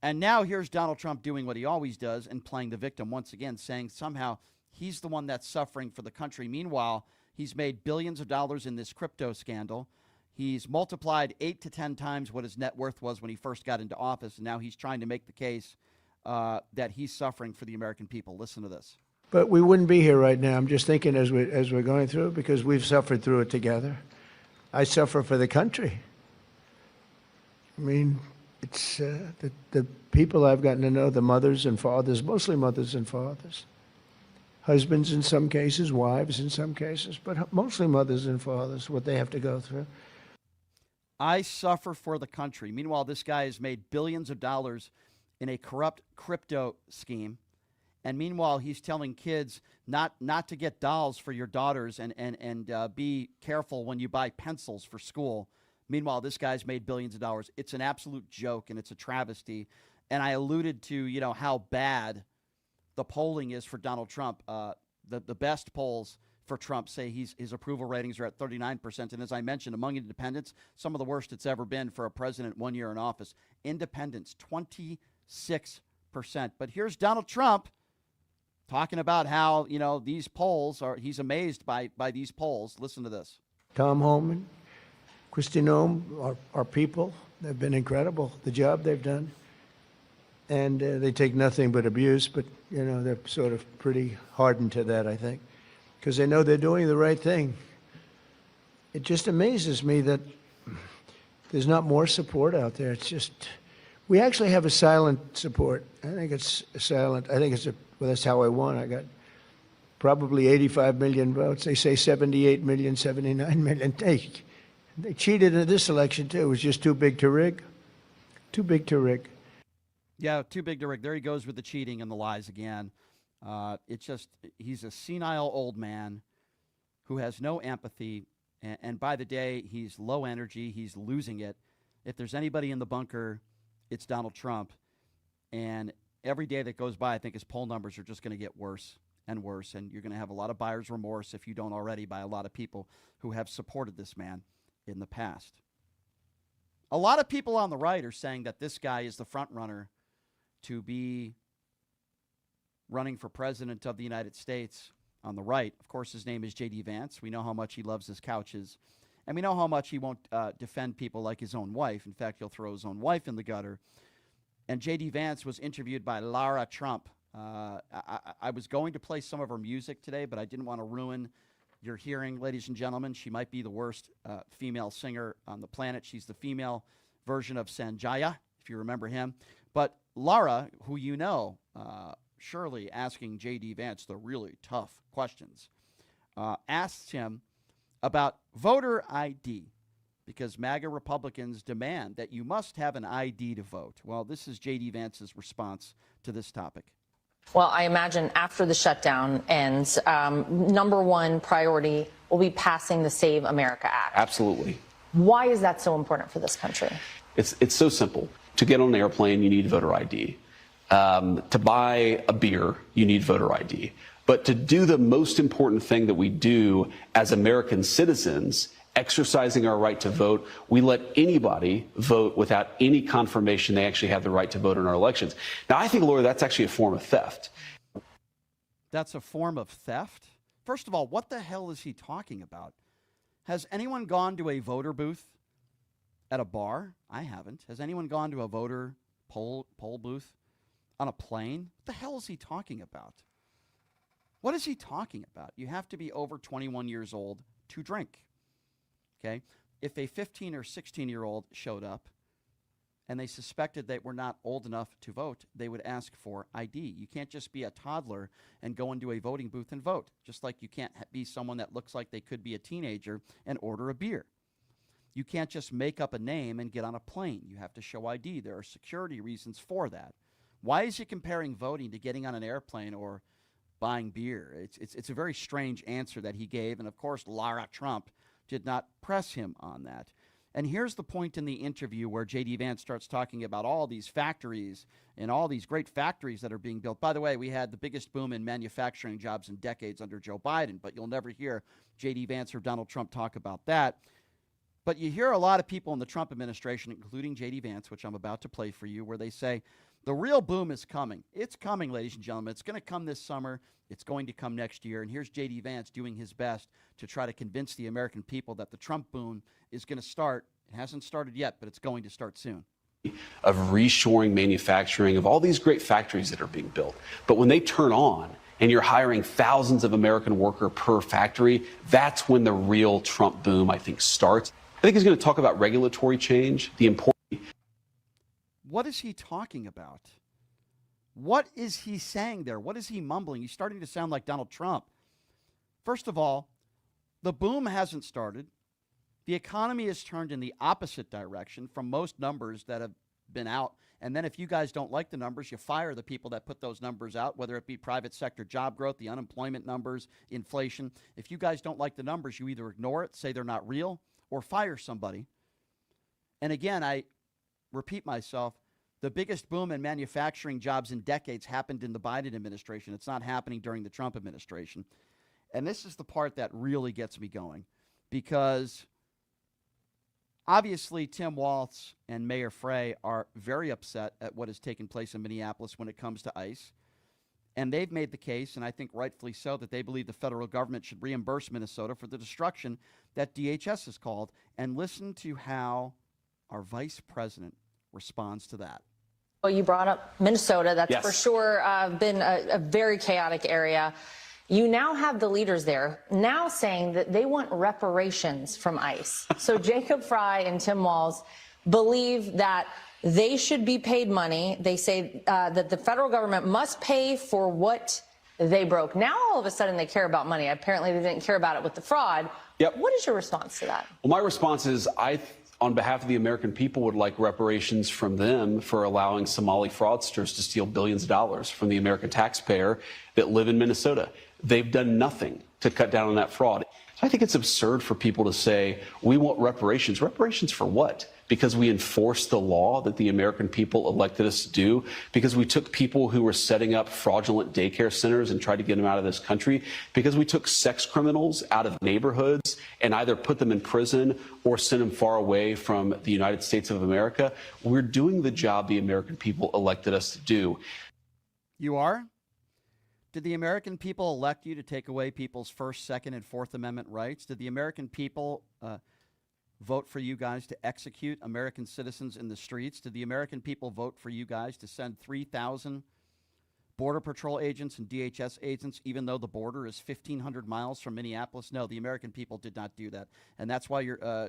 And now here's Donald Trump doing what he always does and playing the victim once again, saying somehow he's the one that's suffering for the country. Meanwhile, he's made billions of dollars in this crypto scandal. He's multiplied 8 to 10 times what his net worth was when he first got into office, and now he's trying to make the case that he's suffering for the American people. Listen to this. But we wouldn't be here right now. I'm just thinking as we're going through it, because we've suffered through it together. I suffer for the country. I mean, it's the people I've gotten to know, the mothers and fathers, mostly mothers and fathers. Husbands in some cases, wives in some cases, but mostly mothers and fathers, what they have to go through. I suffer for the country. Meanwhile, this guy has made billions of dollars in a corrupt crypto scheme. And meanwhile, he's telling kids not to get dolls for your daughters and be careful when you buy pencils for school. Meanwhile, this guy's made billions of dollars. It's an absolute joke, and it's a travesty. And I alluded to, how bad the polling is for Donald Trump. The best polls for Trump say his approval ratings are at 39%. And as I mentioned, among independents, some of the worst it's ever been for a president 1 year in office. Independents, 26%. But here's Donald Trump talking about how, these polls he's amazed by these polls. Listen to this. Tom Homan, Kristi Noem, our people, they've been incredible, the job they've done. And they take nothing but abuse, but, they're sort of pretty hardened to that, I think, because they know they're doing the right thing. It just amazes me that there's not more support out there. It's just, we actually have a silent support. I think it's silent. I think well, that's how I won. I got probably 85 million votes. They say 78 million, 79 million. They cheated in this election, too. It was just too big to rig. Too big to rig. Yeah, too big to rig. There he goes with the cheating and the lies again. He's a senile old man who has no empathy. And by the day, he's low energy. He's losing it. If there's anybody in the bunker, it's Donald Trump. And every day that goes by, I think his poll numbers are just going to get worse and worse. And you're going to have a lot of buyer's remorse, if you don't already, by a lot of people who have supported this man in the past. A lot of people on the right are saying that this guy is the front runner to be running for president of the United States on the right. Of course, his name is J.D. Vance. We know how much he loves his couches. And we know how much he won't defend people like his own wife. In fact, he'll throw his own wife in the gutter. And J.D. Vance was interviewed by Lara Trump. I was going to play some of her music today, but I didn't want to ruin your hearing, ladies and gentlemen. She might be the worst female singer on the planet. She's the female version of Sanjaya, if you remember him. But Lara, who surely asking J.D. Vance the really tough questions, asked him about voter ID, because MAGA Republicans demand that you must have an ID to vote. Well, this is J.D. Vance's response to this topic. Well, I imagine after the shutdown ends, number one priority will be passing the Save America Act. Absolutely. Why is that so important for this country? It's so simple. To get on an airplane, you need voter ID. To buy a beer, you need voter ID. But to do the most important thing that we do as American citizens, exercising our right to vote, we let anybody vote without any confirmation they actually have the right to vote in our elections. Now, I think, Laura, that's actually a form of theft. That's a form of theft? First of all, what the hell is he talking about? Has anyone gone to a voter booth at a bar? I haven't. Has anyone gone to a voter poll booth on a plane? What the hell is he talking about? What is he talking about? You have to be over 21 years old to drink. Okay? If a 15 or 16-year-old showed up and they suspected they were not old enough to vote, they would ask for ID. You can't just be a toddler and go into a voting booth and vote, just like you can't be someone that looks like they could be a teenager and order a beer. You can't just make up a name and get on a plane. You have to show ID. There are security reasons for that. Why is he comparing voting to getting on an airplane or buying beer? It's a very strange answer that he gave, and of course, Lara Trump did not press him on that. And here's the point in the interview where J.D. Vance starts talking about all these factories and all these great factories that are being built. By the way, we had the biggest boom in manufacturing jobs in decades under Joe Biden, but you'll never hear J.D. Vance or Donald Trump talk about that. But you hear a lot of people in the Trump administration, including J.D. Vance, which I'm about to play for you, where they say, the real boom is coming. It's coming, ladies and gentlemen. It's going to come this summer. It's going to come next year. And here's J.D. Vance doing his best to try to convince the American people that the Trump boom is going to start. It hasn't started yet, but it's going to start soon. Of reshoring manufacturing, of all these great factories that are being built. But when they turn on and you're hiring thousands of American workers per factory, that's when the real Trump boom, I think, starts. I think he's going to talk about regulatory change, the important. What is he talking about? What is he saying there? What is he mumbling? He's starting to sound like Donald Trump. First of all, the boom hasn't started. The economy has turned in the opposite direction from most numbers that have been out. And then if you guys don't like the numbers, you fire the people that put those numbers out, whether it be private sector job growth, the unemployment numbers, inflation. If you guys don't like the numbers, you either ignore it, say they're not real, or fire somebody. And again, I repeat myself, the biggest boom in manufacturing jobs in decades happened in the Biden administration. It's not happening during the Trump administration. And this is the part that really gets me going, because obviously Tim Walz and Mayor Frey are very upset at what has taken place in Minneapolis when it comes to ICE. And they've made the case, and I think rightfully so, that they believe the federal government should reimburse Minnesota for the destruction that DHS has called. And listen to how our vice president responds to that. Well, you brought up Minnesota. That's Yes. for sure been a very chaotic area. You now have the leaders there now saying that they want reparations from ICE. So Jacob Frey and Tim Walz believe that they should be paid money. They say that the federal government must pay for what they broke. Now, all of a sudden, they care about money. Apparently, they didn't care about it with the fraud. Yep. What is your response to that? Well, my response is on behalf of the American people, would like reparations from them for allowing Somali fraudsters to steal billions of dollars from the American taxpayer that live in Minnesota. They've done nothing to cut down on that fraud. So I think it's absurd for people to say, we want reparations. Reparations for what? Because we enforced the law that the American people elected us to do? Because we took people who were setting up fraudulent daycare centers and tried to get them out of this country? Because we took sex criminals out of neighborhoods and either put them in prison or sent them far away from the United States of America? We're doing the job the American people elected us to do. You are? Did the American people elect you to take away people's First, Second, and Fourth Amendment rights? Did the American people vote for you guys to execute American citizens in the streets? Did the American people vote for you guys to send 3,000 Border Patrol agents and DHS agents, even though the border is 1,500 miles from Minneapolis? No, the American people did not do that. And that's why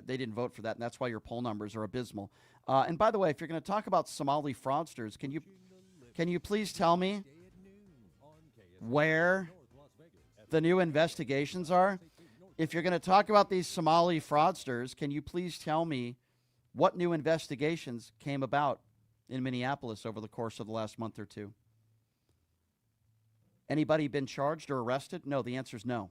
they didn't vote for that, and that's why your poll numbers are abysmal. And by the way, if you're going to talk about Somali fraudsters, can you please tell me where the new investigations are? If you're going to talk about these Somali fraudsters, can you please tell me what new investigations came about in Minneapolis over the course of the last month or two? Anybody been charged or arrested? No, the answer is no.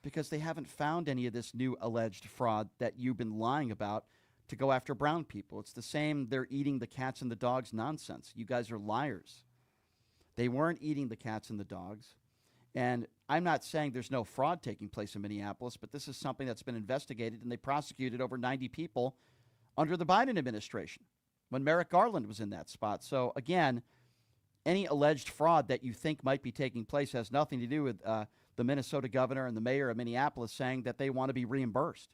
Because they haven't found any of this new alleged fraud that you've been lying about to go after brown people. It's the same, they're eating the cats and the dogs nonsense. You guys are liars. They weren't eating the cats and the dogs. And I'm not saying there's no fraud taking place in Minneapolis, but this is something that's been investigated, and they prosecuted over 90 people under the Biden administration when Merrick Garland was in that spot. So again, any alleged fraud that you think might be taking place has nothing to do with the Minnesota governor and the mayor of Minneapolis saying that they want to be reimbursed.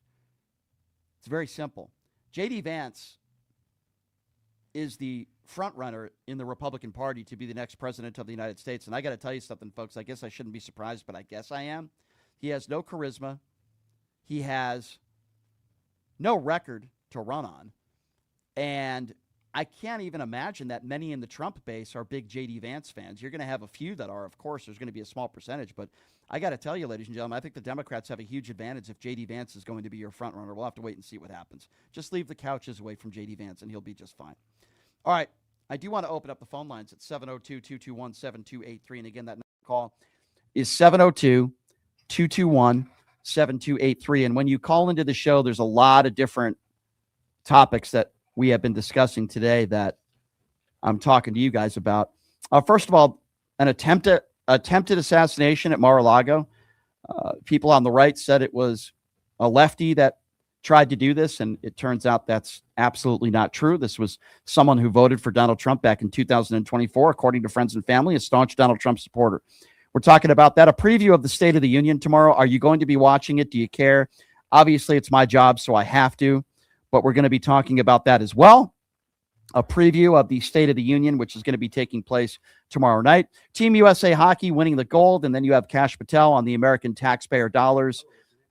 It's very simple. J.D. Vance is the front runner in the Republican Party to be the next president of the United States. And I got to tell you something, folks. I guess I shouldn't be surprised, but I guess I am. He has no charisma. He has no record to run on. And I can't even imagine that many in the Trump base are big J.D. Vance fans. You're going to have a few that are, of course. There's going to be a small percentage. But I got to tell you, ladies and gentlemen, I think the Democrats have a huge advantage if J.D. Vance is going to be your front runner. We'll have to wait and see what happens. Just leave the couches away from J.D. Vance, and he'll be just fine. All right. I do want to open up the phone lines at 702-221-7283. And again, that call is 702-221-7283. And when you call into the show, there's a lot of different topics that we have been discussing today that I'm talking to you guys about. First of all, an attempted assassination at Mar-a-Lago. People on the right said it was a lefty that tried to do this, and it turns out that's absolutely not true. This was someone who voted for Donald Trump back in 2024, according to friends and family, a staunch Donald Trump supporter. We're talking about that. A preview of the State of the Union tomorrow. Are you going to be watching it? Do you care? Obviously, it's my job, so I have to, but we're going to be talking about that as well. A preview of the State of the Union, which is going to be taking place tomorrow night. Team USA Hockey winning the gold, and then you have Kash Patel on the American taxpayer dollars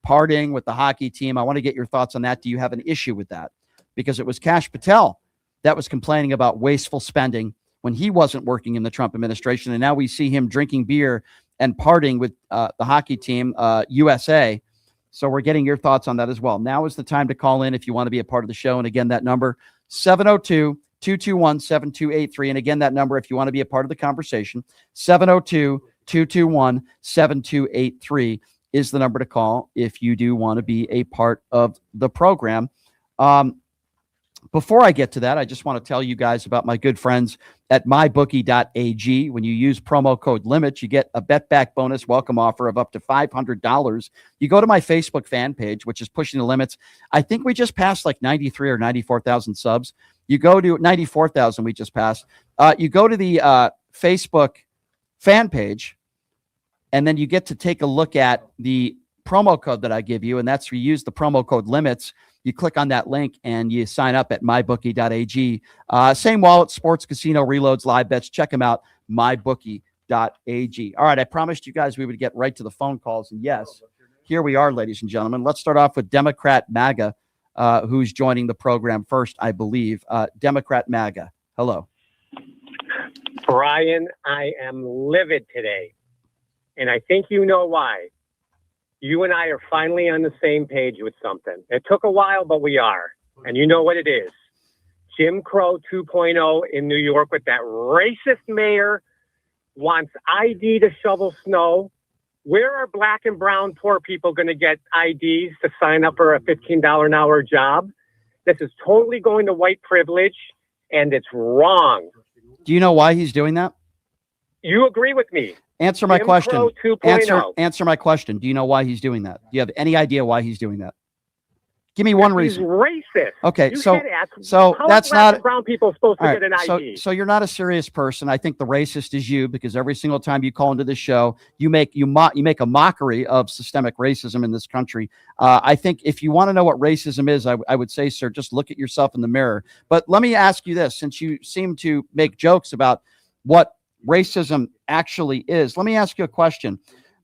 partying with the hockey team. I want to get your thoughts on that. Do you have an issue with that? Because it was Kash Patel that was complaining about wasteful spending when he wasn't working in the Trump administration, and now we see him drinking beer and partying with the hockey team, USA. So we're getting your thoughts on that as well. Now is the time to call in if you want to be a part of the show. And again, that number, 702-221-7283. And again, that number, if you want to be a part of the conversation, 702-221-7283 is the number to call if you do want to be a part of the program. Before I get to that, I just want to tell you guys about my good friends at mybookie.ag. When you use promo code LIMIT, you get a bet back bonus welcome offer of up to $500. You go to my Facebook fan page, which is Pushing the Limits. I think we just passed like 93 or 94,000 subs. You go to 94,000, we just passed. You go to the Facebook fan page, and then you get to take a look at the promo code that I give you, and that's you use the promo code LIMITS. You click on that link and you sign up at mybookie.ag. Same wallet, sports, casino, reloads, live bets. Check them out, mybookie.ag. All right, I promised you guys we would get right to the phone calls. And yes, here we are, ladies and gentlemen. Let's start off with Democrat MAGA, who's joining the program first, I believe. Democrat MAGA, hello. Brian, I am livid today, and I think you know why. You and I are finally on the same page with something. It took a while, but we are. And you know what it is. Jim Crow 2.0 in New York with that racist mayor wants ID to shovel snow. Where are black and brown poor people going to get IDs to sign up for a $15 an hour job? This is totally going to white privilege, and it's wrong. Do you know why he's doing that? You agree with me. Answer my Jim question. Crow 2.0. Answer my question. Do you know why he's doing that? Do you have any idea why he's doing that? Give me one reason. He's racist. Okay, You so can't ask, so how that's are black not and brown people supposed to all get an right, ID. So you're not a serious person. I think the racist is you, because every single time you call into this show, you make a mockery of systemic racism in this country. I think if you want to know what racism is, I would say, sir, just look at yourself in the mirror. But let me ask you this, since you seem to make jokes about what racism actually is. Let me ask you a question.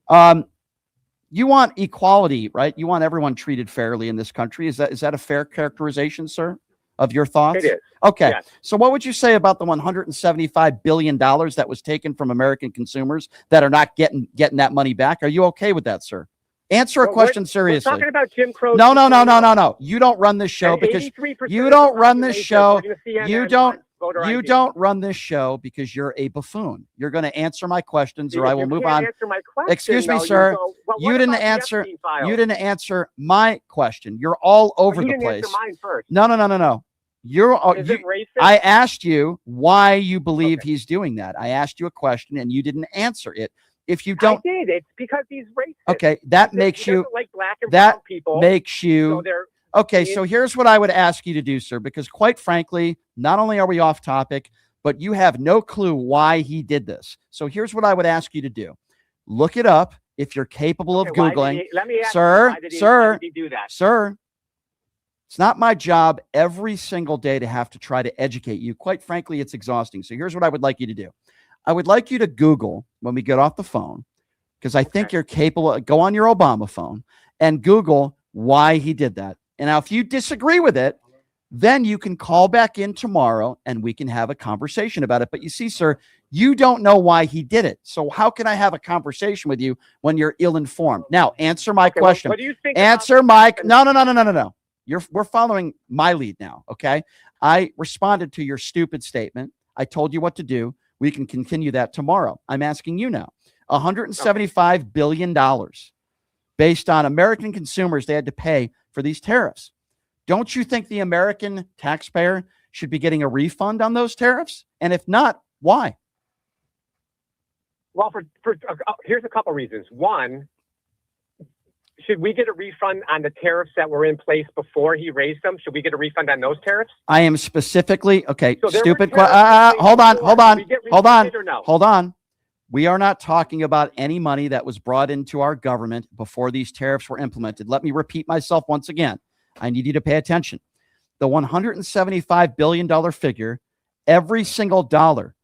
You want equality, right? You want everyone treated fairly in this country. Is that a fair characterization, sir, of your thoughts? It is. Okay. Yes. So what would you say about the $175 billion that was taken from American consumers that are not getting that money back? Are you okay with that, sir? Answer a question seriously. We're talking about Jim Crow. No. You don't run this show because you don't run this show. You don't voter You ID. don't run this show because you're a buffoon. You're going to answer my questions, or I will move on. Answer my question, Excuse me, though, sir. Well, You what didn't about the answer. Epstein files? You didn't answer my question. You're all over you the didn't place. answer mine first. No. You're. Is You, it racist? I asked you why you believe he's doing that. I asked you a question and you didn't answer it. If you don't, I did. It's because he's racist. okay, that He makes you. doesn't like black and That brown people. makes So you. they're Okay, so here's what I would ask you to do, sir, because quite frankly, not only are we off topic, but you have no clue why he did this. So here's what I would ask you to do. Look it up if you're capable of why did Googling. he- let me ask Sir, you, why did sir, he do that? Sir, it's not my job every single day to have to try to educate you. Quite frankly, it's exhausting. So here's what I would like you to do. I would like you to Google when we get off the phone, because I think you're capable. Go on your Obama phone and Google why he did that. And now, if you disagree with it, then you can call back in tomorrow and we can have a conversation about it. But you see, sir, you don't know why he did it. So how can I have a conversation with you when you're ill-informed? Now, answer my question. What do you think? Answer my no. We're following my lead now. Okay. I responded to your stupid statement. I told you what to do. We can continue that tomorrow. I'm asking you now. $175 billion based on American consumers they had to pay for these tariffs. Don't you think the American taxpayer should be getting a refund on those tariffs? And if not, why? Well, here's a couple reasons. One, should we get a refund on the tariffs that were in place before he raised them? Should we get a refund on those tariffs? I am specifically okay. So there Stupid. were tariffs in place Hold on. before. Hold Did on. we get Hold on. refunded or no? Hold on. We are not talking about any money that was brought into our government before these tariffs were implemented. Let me repeat myself once again. I need you to pay attention. The $175 billion figure, every single dollar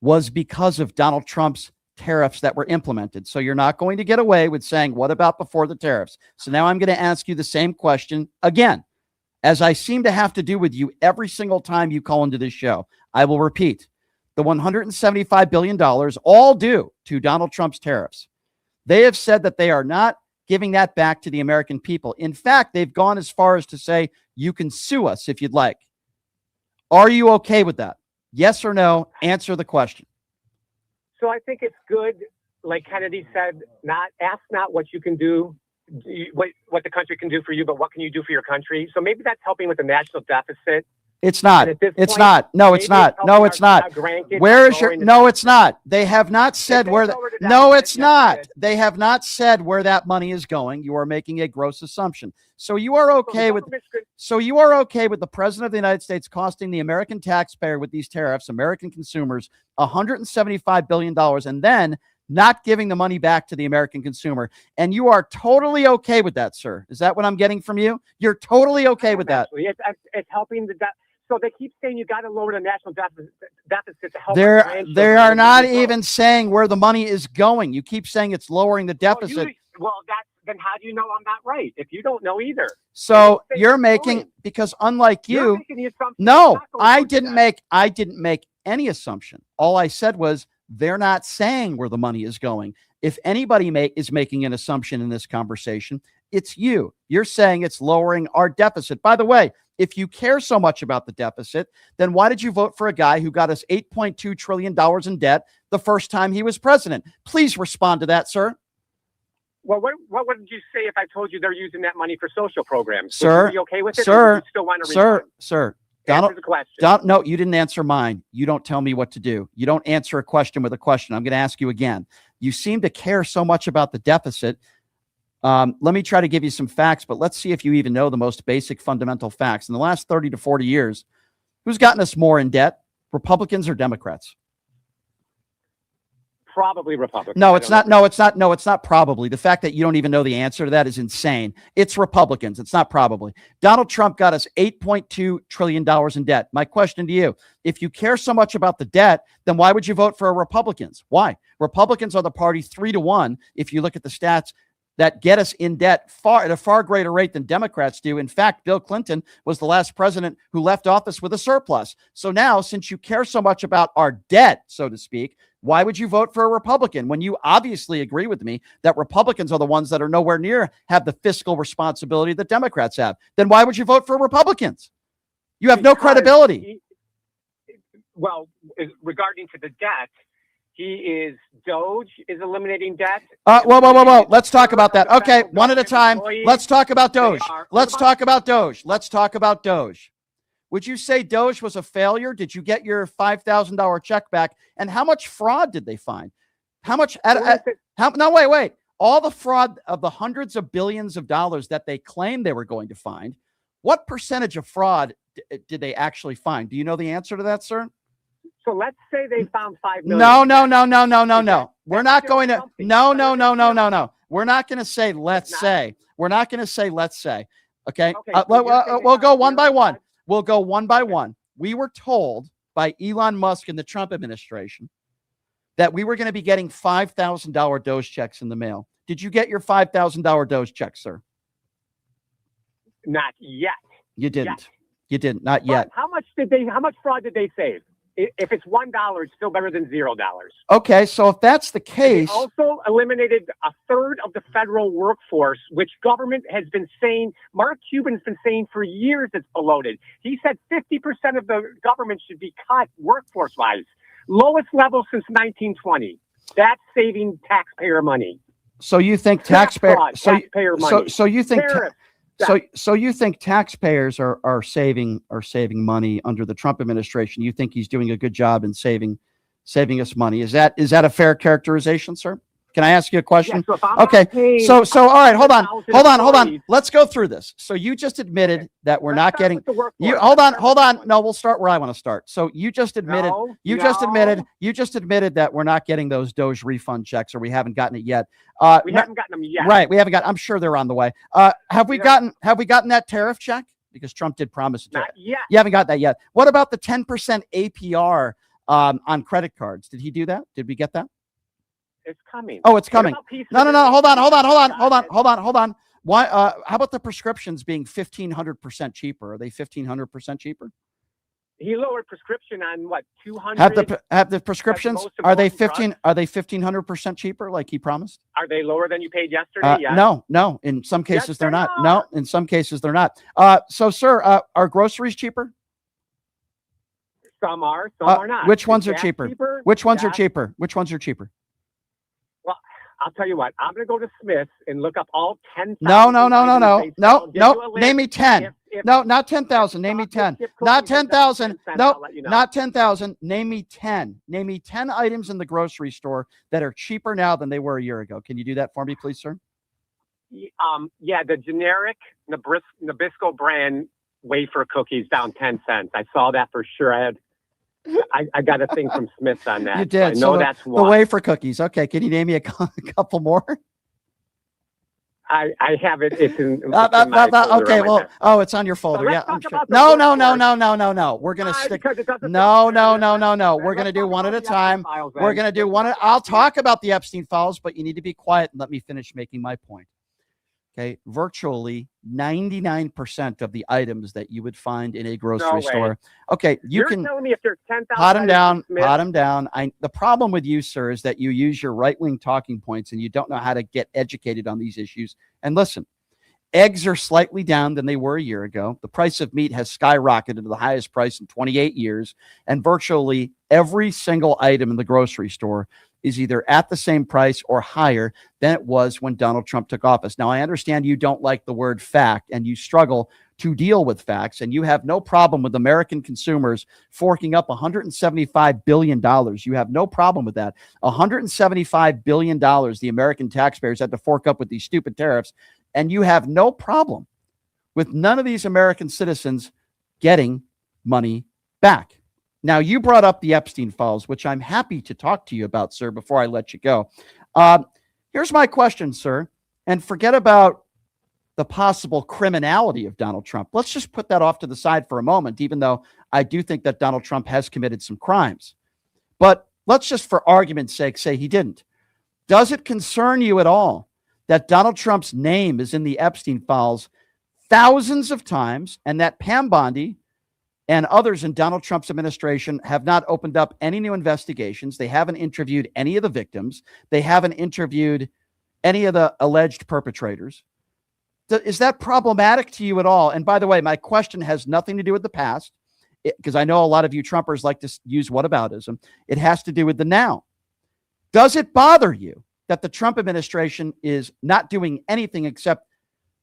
was because of Donald Trump's tariffs that were implemented. So you're not going to get away with saying, what about before the tariffs? So now I'm going to ask you the same question again, as I seem to have to do with you every single time you call into this show. I will repeat. The $175 billion, all due to Donald Trump's tariffs. They have said that they are not giving that back to the American people. In fact, they've gone as far as to say, you can sue us if you'd like. Are you okay with that? Yes or no? Answer the question. So I think it's good, like Kennedy said, ask not what you can do, what the country can do for you, but what can you do for your country? So maybe that's helping with the national deficit. It's not. And at this It's point, not. No, it's maybe not. helping No, it's not. our grandkids Where is by your? lowering the No, it's deficit. not. They have not said they where. lowered the No, deficit, it's yes, not. they did. They have not said where that money is going. You are making a gross assumption. So you are okay with. So you are okay with the president of the United States costing the American taxpayer with these tariffs, American consumers, $175 billion, and then not giving the money back to the American consumer. And you are totally okay with that, sir. Is that what I'm getting from you? You're totally okay with that. Actually, it's helping the debt. So they keep saying you got to lower the national deficit to help. our grandchildren. They are not even saying where the money is going. You keep saying it's lowering the deficit. Then how do you know I'm not right? If you don't know either. So you're making, because unlike You're you, making the assumption no, it's not going I towards didn't make any assumption. All I said was they're not saying where the money is going. If anybody is making an assumption in this conversation, it's you. You're saying it's lowering our deficit. By the way, if you care so much about the deficit, then why did you vote for a guy who got us $8.2 trillion in debt the first time he was president? Please respond to that, sir. Well, what would you say if I told you they're using that money for social programs? Sir, would you be okay with it? sir, or would you still want to refund? Donald, Answer the question. no, you didn't answer mine. You don't tell me what to do. You don't answer a question with a question. I'm going to ask you again. You seem to care so much about the deficit. Let me try to give you some facts, but let's see if you even know the most basic fundamental facts. In the last 30 to 40 years, who's gotten us more in debt, Republicans or Democrats? Probably Republicans. No, it's not. No, it's not. No, it's not probably. The fact that you don't even know the answer to that is insane. It's Republicans. It's not probably. Donald Trump got us $8.2 trillion in debt. My question to you, if you care so much about the debt, then why would you vote for Republicans? Why? Republicans are the party 3-1. If you look at the stats, that get us in debt at a far greater rate than Democrats do. In fact, Bill Clinton was the last president who left office with a surplus. So now, since you care so much about our debt, so to speak, why would you vote for a Republican when you obviously agree with me that Republicans are the ones that are nowhere near have the fiscal responsibility that Democrats have? Then why would you vote for Republicans? You have no credibility. Well, regarding to the debt, Doge is eliminating debt. Whoa. Let's talk about that. Okay, one at a time. Let's talk about Doge. Let's talk about Doge. Would you say Doge was a failure? Did you get your $5,000 check back? And how much fraud did they find? How much? No, wait. All the fraud of the hundreds of billions of dollars that they claimed they were going to find, what percentage of fraud did they actually find? Do you know the answer to that, sir? So let's say they found 5 million. No. We're not going to. No. We're not going to say, let's say. We're not going to say, let's say. Okay. We'll go one by one. We were told by Elon Musk and the Trump administration that we were going to be getting $5,000 Doge checks in the mail. Did you get your $5,000 Doge check, sir? Not yet. You didn't. You didn't. Not yet. How much fraud did they save? If it's $1, it's still better than $0. Okay, so if that's the case, they also eliminated a third of the federal workforce, which government has been saying. Mark Cuban's been saying for years it's bloated. He said 50% of the government should be cut workforce-wise, lowest level since 1920. That's saving taxpayer money. So you think taxpayer money? So you think tariffs. So you think taxpayers are saving money under the Trump administration? You think he's doing a good job in saving us money? Is that a fair characterization, sir? Can I ask you a question? Yeah, so okay. So all right, hold on. Let's go through this. So you just admitted that we're not getting. Hold on. No, we'll start where I want to start. So you just admitted. You just admitted that we're not getting those Doge refund checks, or we haven't gotten it yet. We haven't gotten them yet. Right, we haven't got. I'm sure they're on the way. Have we gotten that tariff check? Because Trump did promise it. Not yet. You haven't got that yet. What about the 10% APR on credit cards? Did he do that? Did we get that? It's coming. Oh, it's coming. No. Hold on. Why? How about the prescriptions being 1,500% cheaper? Are they 1,500% cheaper? He lowered prescription on what, 200? Have the prescriptions? Are they 1,500% cheaper, like he promised? Are they lower than you paid yesterday? Yes. No. In some cases they're not. No, in some cases they're not. So, sir, are groceries cheaper? Some are. Some are not. Which ones are cheaper? Which ones are cheaper? Well, I'll tell you what. I'm going to go to Smith's and look up all 10,000. No. Name me 10. No, not 10,000. Name me 10. Not 10,000. No, not 10,000. Name me 10. Name me 10 items in the grocery store that are cheaper now than they were a year ago. Can you do that for me, please, sir? Yeah, the generic Nabisco brand wafer cookies down 10 cents. I saw that for sure. I got a thing from Smith's on that. You did. So I know that's one. The wafer cookies. Okay. Can you name me a couple more? I have it. It's in. Okay. Well, it's on your folder. So yeah. I'm sure. No. We're gonna stick. No. We're gonna do one at a time. We're gonna do one. I'll talk about the Epstein files, but you need to be quiet and let me finish making my point. Okay, virtually 99% of the items that you would find in a grocery store. Okay, You're telling me if there's 10,000. Pot them down. The problem with you, sir, is that you use your right-wing talking points and you don't know how to get educated on these issues. And listen, eggs are slightly down than they were a year ago. The price of meat has skyrocketed to the highest price in 28 years, and virtually every single item in the grocery store is either at the same price or higher than it was when Donald Trump took office. Now, I understand you don't like the word fact and you struggle to deal with facts, and you have no problem with American consumers forking up $175 billion. You have no problem with that. $175 billion the American taxpayers had to fork up with these stupid tariffs, and you have no problem with none of these American citizens getting money back. Now, you brought up the Epstein files, which I'm happy to talk to you about, sir, before I let you go. Here's my question, sir, and forget about the possible criminality of Donald Trump. Let's just put that off to the side for a moment, even though I do think that Donald Trump has committed some crimes. But let's just, for argument's sake, say he didn't. Does it concern you at all that Donald Trump's name is in the Epstein files thousands of times, and that Pam Bondi and others in Donald Trump's administration have not opened up any new investigations? They haven't interviewed any of the victims. They haven't interviewed any of the alleged perpetrators. Is that problematic to you at all? And by the way, my question has nothing to do with the past. because I know a lot of you Trumpers like to use whataboutism. It has to do with the now. Does it bother you that the Trump administration is not doing anything except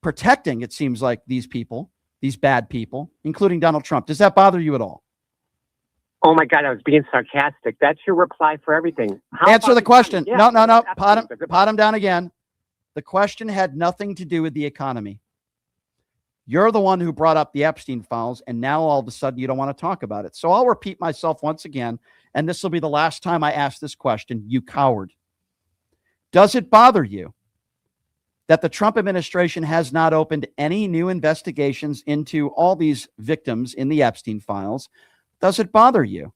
protecting, it seems like, these people, these bad people, including Donald Trump? Does that bother you at all? Oh my God, I was being sarcastic. That's your reply for everything. Answer the question. Yeah, No. absolutely. Pot him down again. The question had nothing to do with the economy. You're the one who brought up the Epstein files, and now all of a sudden you don't want to talk about it. So I'll repeat myself once again, and this will be the last time I ask this question, you coward. Does it bother you that the Trump administration has not opened any new investigations into all these victims in the Epstein files? Does it bother you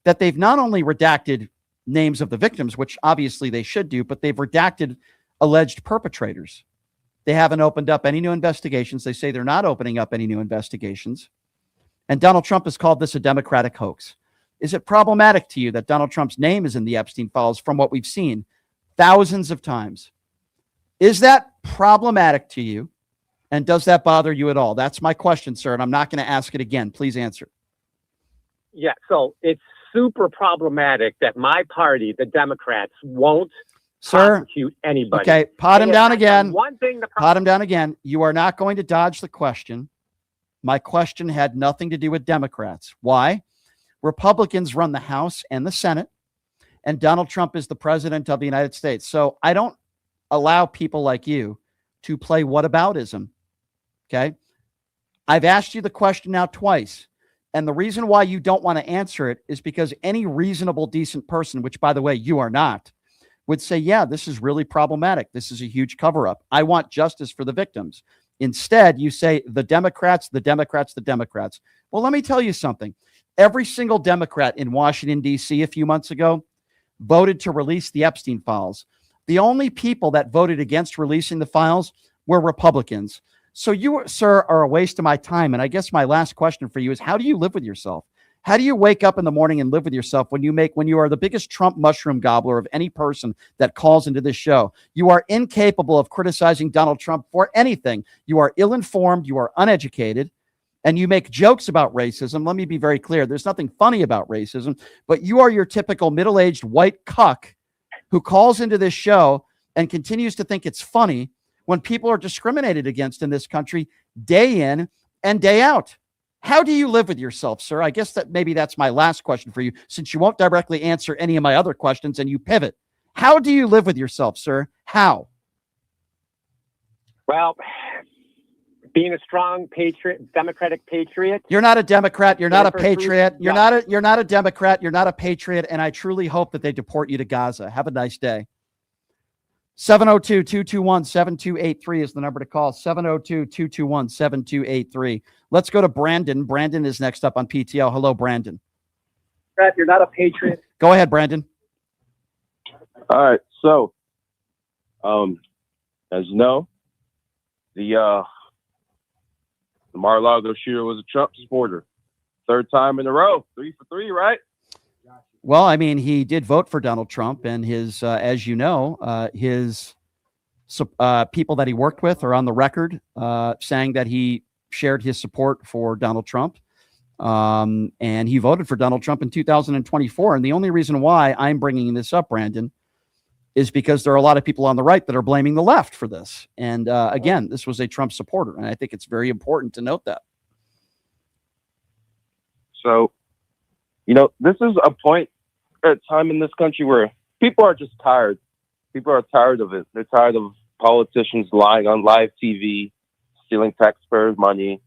that they've not only redacted names of the victims, which obviously they should do, but they've redacted alleged perpetrators? They haven't opened up any new investigations. They say they're not opening up any new investigations. And Donald Trump has called this a Democratic hoax. Is it problematic to you that Donald Trump's name is in the Epstein files from what we've seen thousands of times? Is that problematic to you? And does that bother you at all? That's my question, sir. And I'm not going to ask it again. Please answer. Yeah, so it's super problematic that my party, the Democrats, won't prosecute anybody. Okay, pot him down again. One thing Pot him down again. You are not going to dodge the question. My question had nothing to do with Democrats. Why? Republicans run the House and the Senate, and Donald Trump is the president of the United States. So I don't allow people like you to play whataboutism. Okay? I've asked you the question now twice. And the reason why you don't want to answer it is because any reasonable, decent person, which, by the way, you are not, would say, yeah, this is really problematic. This is a huge cover-up. I want justice for the victims. Instead, you say the Democrats, the Democrats, the Democrats. Well, let me tell you something. Every single Democrat in Washington, D.C. a few months ago voted to release the Epstein files. The only people that voted against releasing the files were Republicans. So you, sir, are a waste of my time. And I guess my last question for you is, how do you live with yourself? How do you wake up in the morning and live with yourself when you are the biggest Trump mushroom gobbler of any person that calls into this show? You are incapable of criticizing Donald Trump for anything. You are ill-informed. You are uneducated. And you make jokes about racism. Let me be very clear. There's nothing funny about racism, but you are your typical middle-aged white cuck who calls into this show and continues to think it's funny when people are discriminated against in this country day in and day out. How do you live with yourself, sir? I guess that maybe that's my last question for you, since you won't directly answer any of my other questions and you pivot. How do you live with yourself, sir? How? Well, being a strong patriot, Democratic patriot. You're not a Democrat. You're not a patriot. You're Yeah. not a Democrat. You're not a patriot. And I truly hope that they deport you to Gaza. Have a nice day. 702-221-7283 is the number to call. 702-221-7283. Let's go to Brandon. Brandon is next up on PTL. Hello, Brandon. You're not a patriot. Go ahead, Brandon. All right. So, as you know, the Mar-a-Lago shooter was a Trump supporter. Third time in a row. 3 for 3, right? Well, I mean, he did vote for Donald Trump, and his, as you know, his people that he worked with are on the record saying that he shared his support for Donald Trump, and he voted for Donald Trump in 2024. And the only reason why I'm bringing this up, Brandon, is because there are a lot of people on the right that are blaming the left for this. And again, this was a Trump supporter, and I think it's very important to note that. So, this is a point at a time in this country where people are just tired. People are tired of it. They're tired of politicians lying on live TV, stealing taxpayers' money,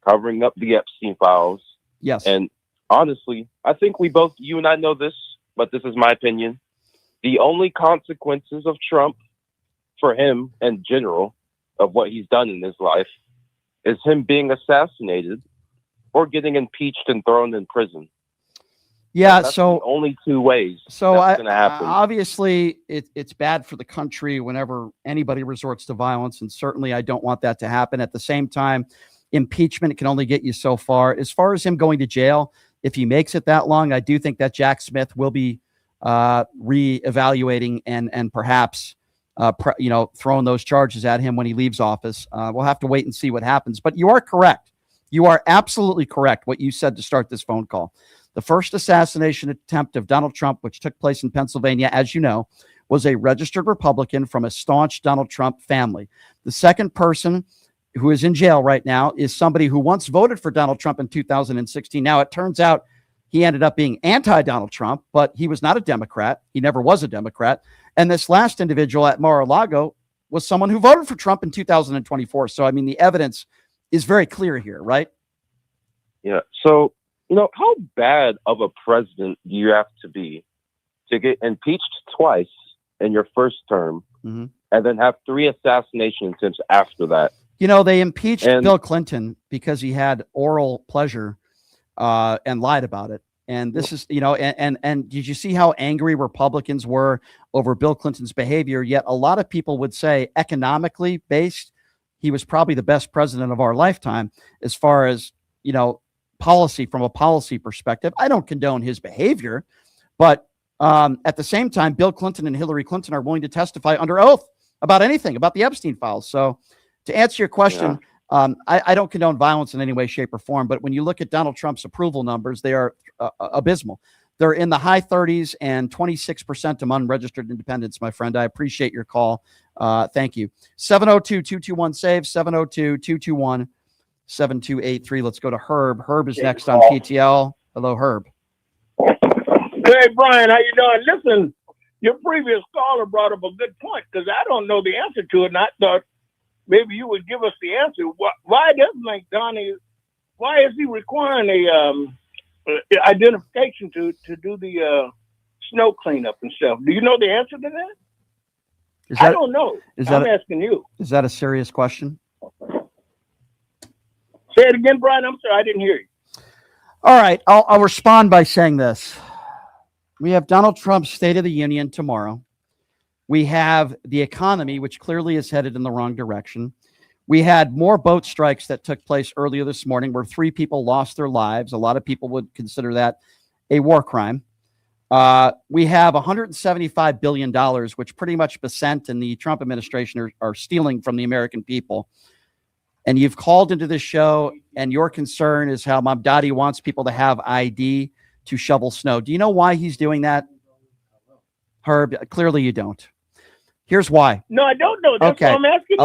covering up the Epstein files. Yes. And honestly, I think you and I know this, but this is my opinion. The only consequences of Trump for him in general of what he's done in his life is him being assassinated or getting impeached and thrown in prison. Yeah, That's so the only two ways. So that's going to happen. Obviously, it's bad for the country whenever anybody resorts to violence, and certainly I don't want that to happen. At the same time, impeachment can only get you so far. As far as him going to jail, if he makes it that long, I do think that Jack Smith will be reevaluating and perhaps throwing those charges at him when he leaves office. We'll have to wait and see what happens. But you are correct. You are absolutely correct what you said to start this phone call. The first assassination attempt of Donald Trump, which took place in Pennsylvania, as you know, was a registered Republican from a staunch Donald Trump family. The second person who is in jail right now is somebody who once voted for Donald Trump in 2016. Now, it turns out he ended up being anti-Donald Trump, but he was not a Democrat. He never was a Democrat. And this last individual at Mar-a-Lago was someone who voted for Trump in 2024. So, I mean, the evidence is very clear here, right? Yeah. So, how bad of a president do you have to be to get impeached twice in your first term and then have 3 assassination attempts after that? They impeached Bill Clinton because he had oral pleasure and lied about it. And this is, and did you see how angry Republicans were over Bill Clinton's behavior? Yet a lot of people would say economically based, he was probably the best president of our lifetime as far as, policy, from a policy perspective. I don't condone his behavior, but at the same time, Bill Clinton and Hillary Clinton are willing to testify under oath about anything, about the Epstein files. So to answer your question, I don't condone violence in any way, shape, or form. But when you look at Donald Trump's approval numbers, they are abysmal. They're in the high 30s and 26% among registered independents, my friend. I appreciate your call. Thank you. 702-221-SAVE, 702-221-7283. Let's go to Herb. Herb is next on PTL. Hello, Herb. Hey, Brian, how you doing? Listen, your previous caller brought up a good point because I don't know the answer to it, and I thought maybe you would give us the answer. Why is he requiring a identification to do the snow cleanup and stuff? Do you know the answer to that? I don't know. I'm asking you. Is that a serious question? Say it again, Brian. I'm sorry, I didn't hear you. All right, I'll respond by saying this. We have Donald Trump's State of the Union tomorrow. We have the economy, which clearly is headed in the wrong direction. We had more boat strikes that took place earlier this morning where 3 people lost their lives. A lot of people would consider that a war crime. We have $175 billion, which pretty much Bessent and the Trump administration are stealing from the American people. And you've called into this show, and your concern is how Mamdani wants people to have ID to shovel snow. Do you know why he's doing that, Herb? Clearly you don't. Here's why. No, I don't know. That's what I'm asking you.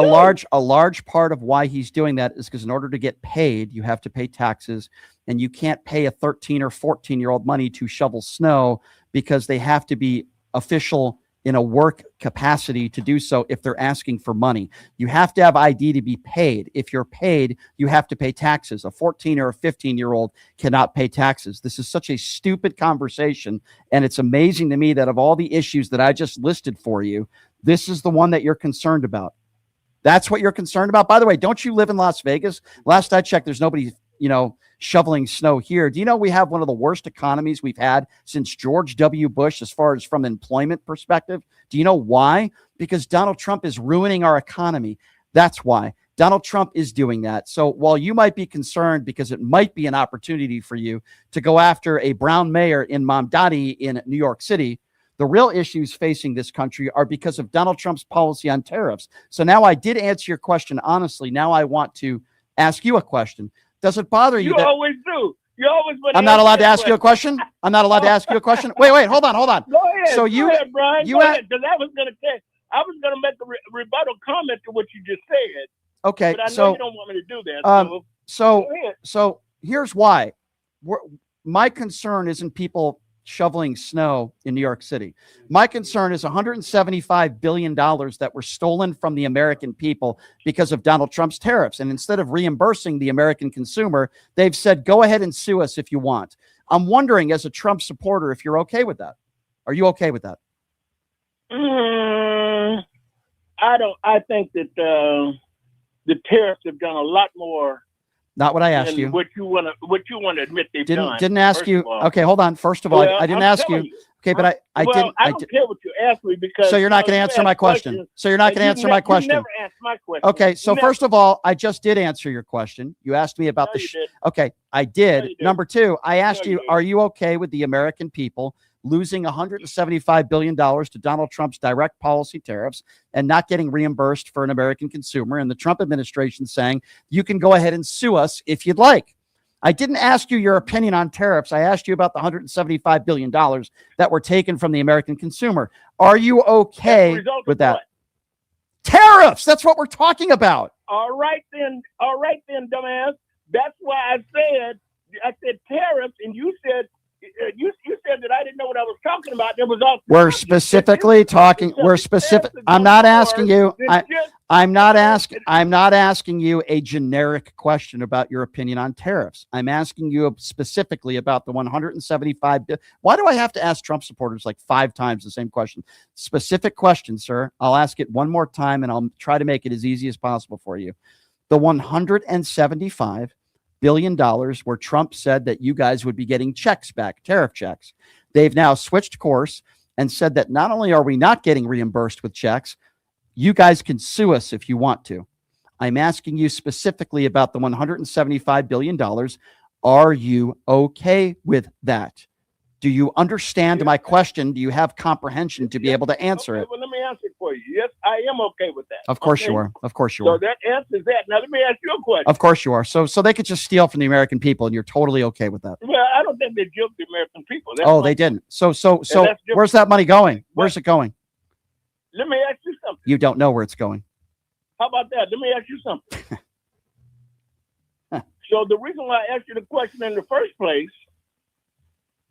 A large part of why he's doing that is because in order to get paid, you have to pay taxes, and you can't pay a 13 or 14-year-old money to shovel snow because they have to be official in a work capacity to do so if they're asking for money. You have to have ID to be paid. If you're paid, you have to pay taxes. A 14 or a 15-year-old cannot pay taxes. This is such a stupid conversation, and it's amazing to me that of all the issues that I just listed for you, this is the one that you're concerned about. That's what you're concerned about. By the way, don't you live in Las Vegas? Last I checked, there's nobody, shoveling snow here. Do you know we have one of the worst economies we've had since George W. Bush as far as from an employment perspective? Do you know why? Because Donald Trump is ruining our economy. That's why. Donald Trump is doing that. So while you might be concerned because it might be an opportunity for you to go after a brown mayor in Mamdani in New York City, the real issues facing this country are because of Donald Trump's policy on tariffs. So now I did answer your question honestly. Now I want to ask you a question. Does it bother you? You always do. You always. I'm not allowed to ask you a question. I'm not allowed to ask you a question. Wait, hold on. Go ahead. So go ahead, Brian. Go ahead, because I was going to make a rebuttal comment to what you just said. Okay, but I know you don't want me to do that. So here's why. My concern isn't people shoveling snow in New York City. My concern is $175 billion that were stolen from the American people because of Donald Trump's tariffs. And instead of reimbursing the American consumer, they've said, go ahead and sue us if you want. I'm wondering, as a Trump supporter, if you're okay with that. Are you okay with that? I think that the tariffs have done a lot more. Not what I asked you. What you want to admit they've done. Didn't ask you. Okay, hold on. First of all, I didn't ask you. Okay, but I well, didn't. I don't care what you asked me because. So you're not going to you answer asked my question. questions, So you're not and going to you answer my question. You never asked my question. Okay, so You first of all, I just did answer your question. You asked me about No, the. you didn't. Okay, I did. No, you didn't. Number two, I asked No, you, you didn't. are you okay with the American people losing $175 billion to Donald Trump's direct policy tariffs and not getting reimbursed for an American consumer? And the Trump administration saying you can go ahead and sue us if you'd like. I didn't ask you your opinion on tariffs. I asked you about the $175 billion that were taken from the American consumer. Are you okay with that? What? Tariffs. That's what we're talking about. All right then, dumbass. That's why I said tariffs, and you said you said that I didn't know what I was talking about. It was all. We're specifically talking. We're specific. I'm not asking you. I'm not asking you a generic question about your opinion on tariffs. I'm asking you specifically about the 175. Why do I have to ask Trump supporters like 5 times the same question? Specific question, sir. I'll ask it one more time, and I'll try to make it as easy as possible for you. The $175 billion where Trump said that you guys would be getting checks back, tariff checks. They've now switched course and said that not only are we not getting reimbursed with checks, you guys can sue us if you want to. I'm asking you specifically about the $175 billion. Are you okay with that? Do you understand my question? Do you have comprehension to be able to answer it? Well, let me answer it for you. Yes, I am okay with that. Of course okay? you are. Of course you So are. that answers that. Now let me ask you a question. Of course you are. So they could just steal from the American people, and you're totally okay with that. Well, I don't think they killed the American people. That's Oh, my they point. didn't. So that's different. where's that money going? Where's it going? Let me ask you something. You don't know where it's going. How about that? Let me ask you something. So the reason why I asked you the question in the first place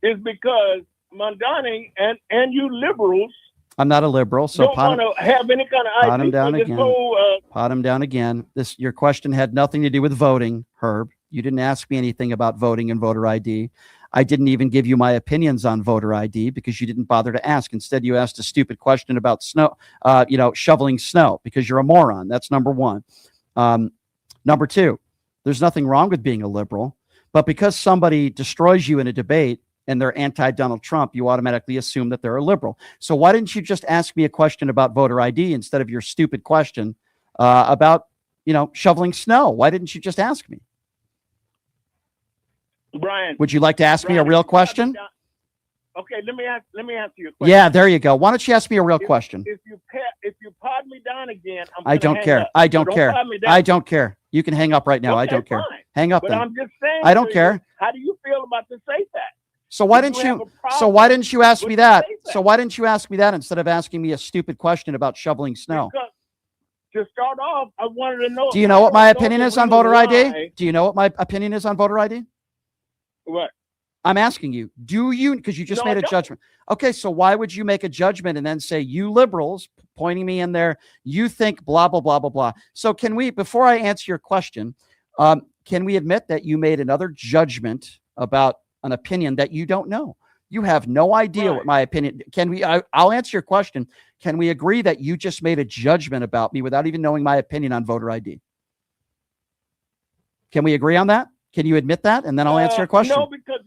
is because Mondani and you liberals I'm not a liberal, so don't want to have any kind of pot him ID down for this again. whole. Pot him down again. Your question had nothing to do with voting, Herb. You didn't ask me anything about voting and voter ID. I didn't even give you my opinions on voter ID because you didn't bother to ask. Instead, you asked a stupid question about snow, shoveling snow because you're a moron. That's number one. Number two, there's nothing wrong with being a liberal, but because somebody destroys you in a debate and they're anti-Donald Trump, you automatically assume that they're a liberal. So why didn't you just ask me a question about voter ID instead of your stupid question about, shoveling snow? Why didn't you just ask me? Brian, would you like to ask me a real question? Okay, let me answer your question. Yeah, there you go. Why don't you ask me a real question? If you pod me down again, I don't care. I don't care. I don't care. You can hang up right now. Okay, I don't care. fine. Hang up But then. I'm just saying. I don't care. How do you feel about the safe act? So why If didn't you have you? a problem So why didn't you ask with me the that? SAFE So why didn't you ask me that instead of asking me a stupid question about shoveling snow? Because to start off, I wanted to know. Do you know what my I don't know opinion the is on reason voter ID? why- Do you know what my opinion is on voter ID? What? I'm asking you, do you, because you just No, I made a don't. judgment. Okay, so why would you make a judgment and then say, you liberals, pointing me in there, you think blah, blah, blah, blah, blah. So can we, before I answer your question, can we admit that you made another judgment about an opinion that you don't know? You have no idea what my opinion, can we, I'll answer your question. Can we agree that you just made a judgment about me without even knowing my opinion on voter ID? Can we agree on that? Can you admit that? And then I'll answer your question. No, because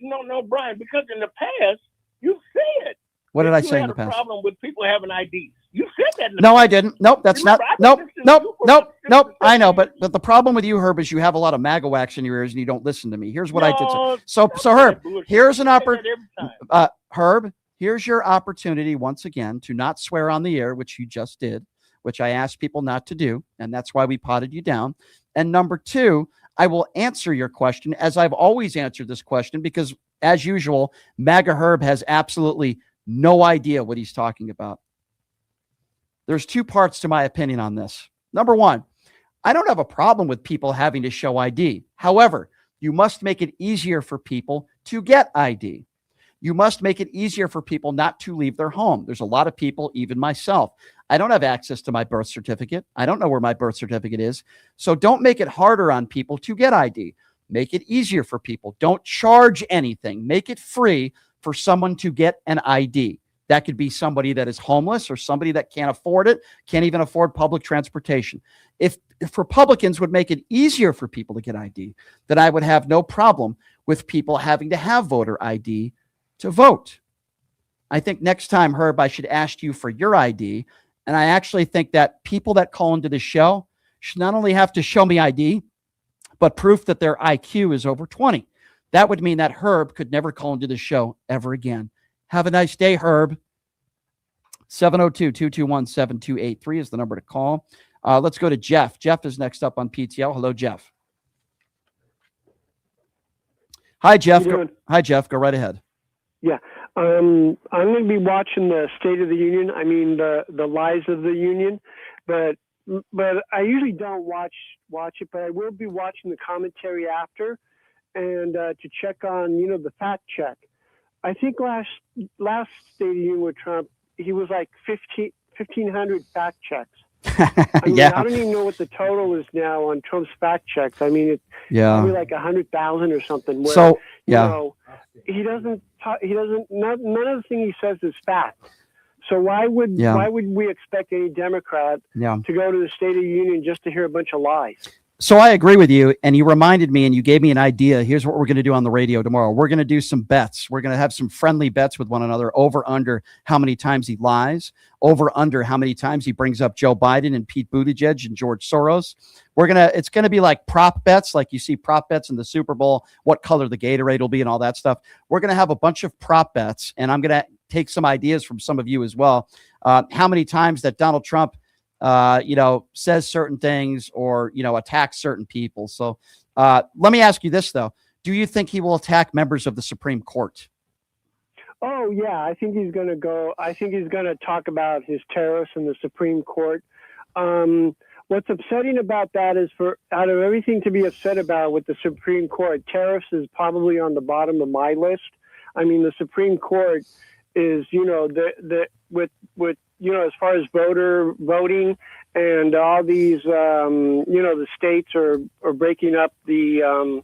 no, Brian. Because in the past, you said. What did that I you say in had the a past? problem with people having IDs. You said that. In the No, past. I didn't. Nope, that's not. Remember, I've Nope, been listening nope, to you for nope, about nope. 50 I know, but the problem with you, Herb, is you have a lot of MAGA wax in your ears and you don't listen to me. Here's what I No, did. So stop Herb, that bullshit. here's an You say that every time. Herb, here's your opportunity once again to not swear on the air, which you just did, which I asked people not to do, and that's why we potted you down. And number two, I will answer your question as I've always answered this question because, as usual, MAGA Herb has absolutely no idea what he's talking about. There's two parts to my opinion on this. Number one, I don't have a problem with people having to show ID. However, you must make it easier for people to get ID. You must make it easier for people not to leave their home. There's a lot of people, even myself. I don't have access to my birth certificate. I don't know where my birth certificate is. So don't make it harder on people to get ID. Make it easier for people. Don't charge anything. Make it free for someone to get an ID. That could be somebody that is homeless or somebody that can't afford it, can't even afford public transportation. If Republicans would make it easier for people to get ID, then I would have no problem with people having to have voter ID to vote. I think next time, Herb, I should ask you for your ID. And I actually think that people that call into the show should not only have to show me ID, but proof that their IQ is over 20. That would mean that Herb could never call into the show ever again. Have a nice day, Herb. 702-221-7283 is the number to call. Let's go to Jeff. Jeff is next up on PTL. Hello, Jeff. Hi, Jeff. Hi, Jeff. Go right ahead. Yeah. I'm going to be watching the State of the Union. I mean, the Lies of the Union, but I usually don't watch it, but I will be watching the commentary after, and to check on, the fact check. I think last State of the Union with Trump, he was like 1,500 fact checks. I mean, Yeah. I don't even know what the total is now on Trump's fact checks. I mean, it's probably like 100,000 or something. Where, So, yeah. He doesn't. None of the thing he says is fact. So why would we expect any Democrat to go to the State of the Union just to hear a bunch of lies? So I agree with you, and you reminded me, and you gave me an idea. Here's what we're going to do on the radio tomorrow. We're going to do some bets. We're going to have some friendly bets with one another, over under how many times he lies, over under how many times he brings up Joe Biden and Pete Buttigieg and George Soros. It's going to be like prop bets, like you see prop bets in the Super Bowl, what color the Gatorade will be and all that stuff. We're going to have a bunch of prop bets, and I'm going to take some ideas from some of you as well. How many times that Donald Trump says certain things or, attacks certain people. So let me ask you this, though. Do you think he will attack members of the Supreme Court? Oh, yeah. I think he's going to go. I think he's going to talk about his tariffs in the Supreme Court. What's upsetting about that is, out of everything to be upset about with the Supreme Court, tariffs is probably on the bottom of my list. I mean, the Supreme Court is, as far as voting and all these, the states are breaking up where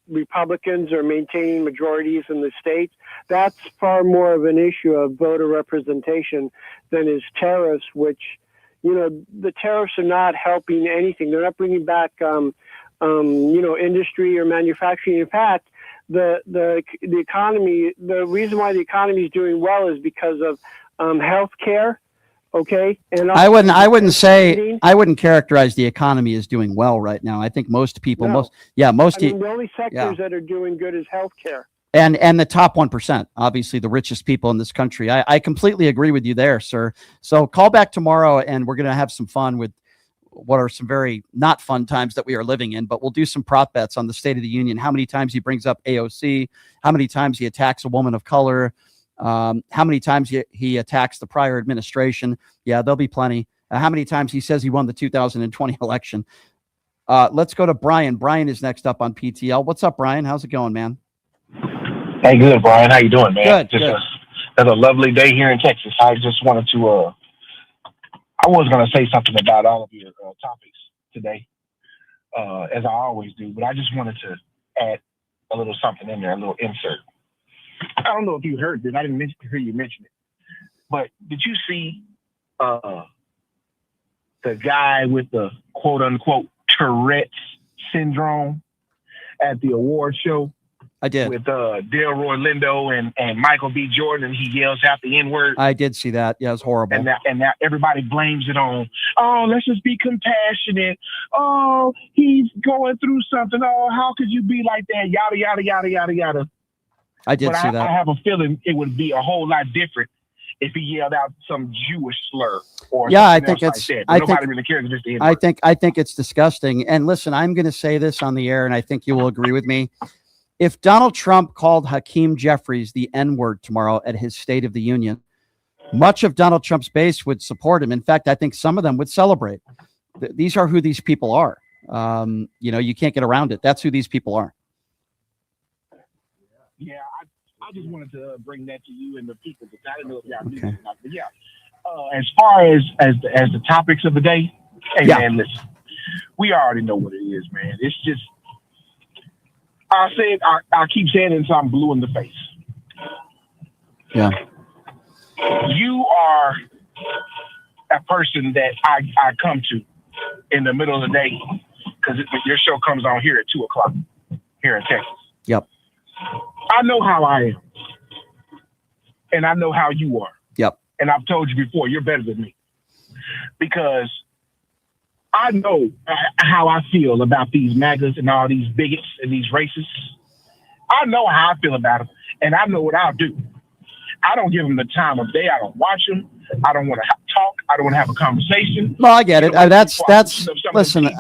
Republicans are maintaining majorities in the states. That's far more of an issue of voter representation than is tariffs, which, the tariffs are not helping anything. They're not bringing back, industry or manufacturing. In fact, the economy, the reason why the economy is doing well is because of health care. Okay. And I wouldn't characterize the economy as doing well right now. I think most people, the only sectors that are doing good is health care. And the top 1%, obviously the richest people in this country. I completely agree with you there, sir. So call back tomorrow and we're going to have some fun with what are some very not fun times that we are living in, but we'll do some prop bets on the State of the Union. How many times he brings up AOC, how many times he attacks a woman of color, how many times he attacks the prior administration. Yeah, there'll be plenty. How many times he says he won the 2020 election. Let's go to Brian. Brian is next up on PTL. What's up, Brian? How's it going, man? Hey, good, Brian. How you doing, man? Good. It's a lovely day here in Texas. I just wanted to, I was going to say something about all of your topics today, as I always do, but I just wanted to add a little something in there, a little insert. I don't know if you heard this. I didn't hear you mention it, but did you see the guy with the quote unquote Tourette's syndrome at the award show? I did. With Delroy Lindo and Michael B. Jordan, and he yells out the N-word. I did see that. Yeah, it was horrible. And now everybody blames it on, let's just be compassionate. Oh, he's going through something. Oh, how could you be like that? Yada, yada, yada, yada, yada. I did see that. I have a feeling it would be a whole lot different if he yelled out some Jewish slur or I think else it's. like that. Nobody really cares. Just the N-word. I think it's disgusting. And listen, I'm going to say this on the air, and I think you will agree with me. If Donald Trump called Hakeem Jeffries the N-word tomorrow at his State of the Union, much of Donald Trump's base would support him. In fact, I think some of them would celebrate. These are who these people are. You can't get around it. That's who these people are. Yeah, I just wanted to bring that to you and the people, because I didn't know if y'all knew that or not. But yeah, as far as the topics of the day, man, listen, we already know what it is, man. It's just, I keep saying it until I'm blue in the face. Yeah. You are a person that I come to in the middle of the day, because your show comes on here at 2:00 here in Texas. Yep. I know how I am, and I know how you are. Yep. And I've told you before, you're better than me, because I know how I feel about these MAGAs and all these bigots and these racists. I know how I feel about them, and I know what I'll do. I don't give them the time of day. I don't watch them. I don't want to talk. I don't want to have a conversation. Well, I get it. That's listen.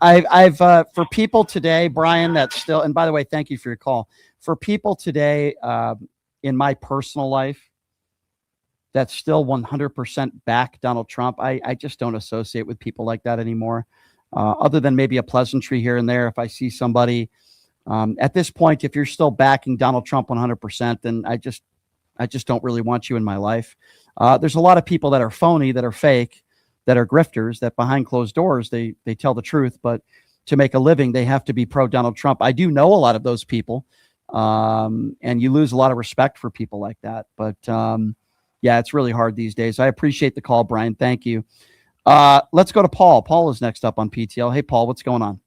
I've for people today, Brian. That's still. And by the way, thank you for your call. For people today, in my personal life, that's still 100% back Donald Trump. I just don't associate with people like that anymore. Other than maybe a pleasantry here and there, if I see somebody at this point, if you're still backing Donald Trump 100%, then I just don't really want you in my life. There's a lot of people that are phony, that are fake, that are grifters, that behind closed doors, they tell the truth, but to make a living, they have to be pro Donald Trump. I do know a lot of those people, and you lose a lot of respect for people like that. But yeah, it's really hard these days. I appreciate the call, Brian. Thank you. Let's go to Paul. Paul is next up on PTL. Hey, Paul, what's going on?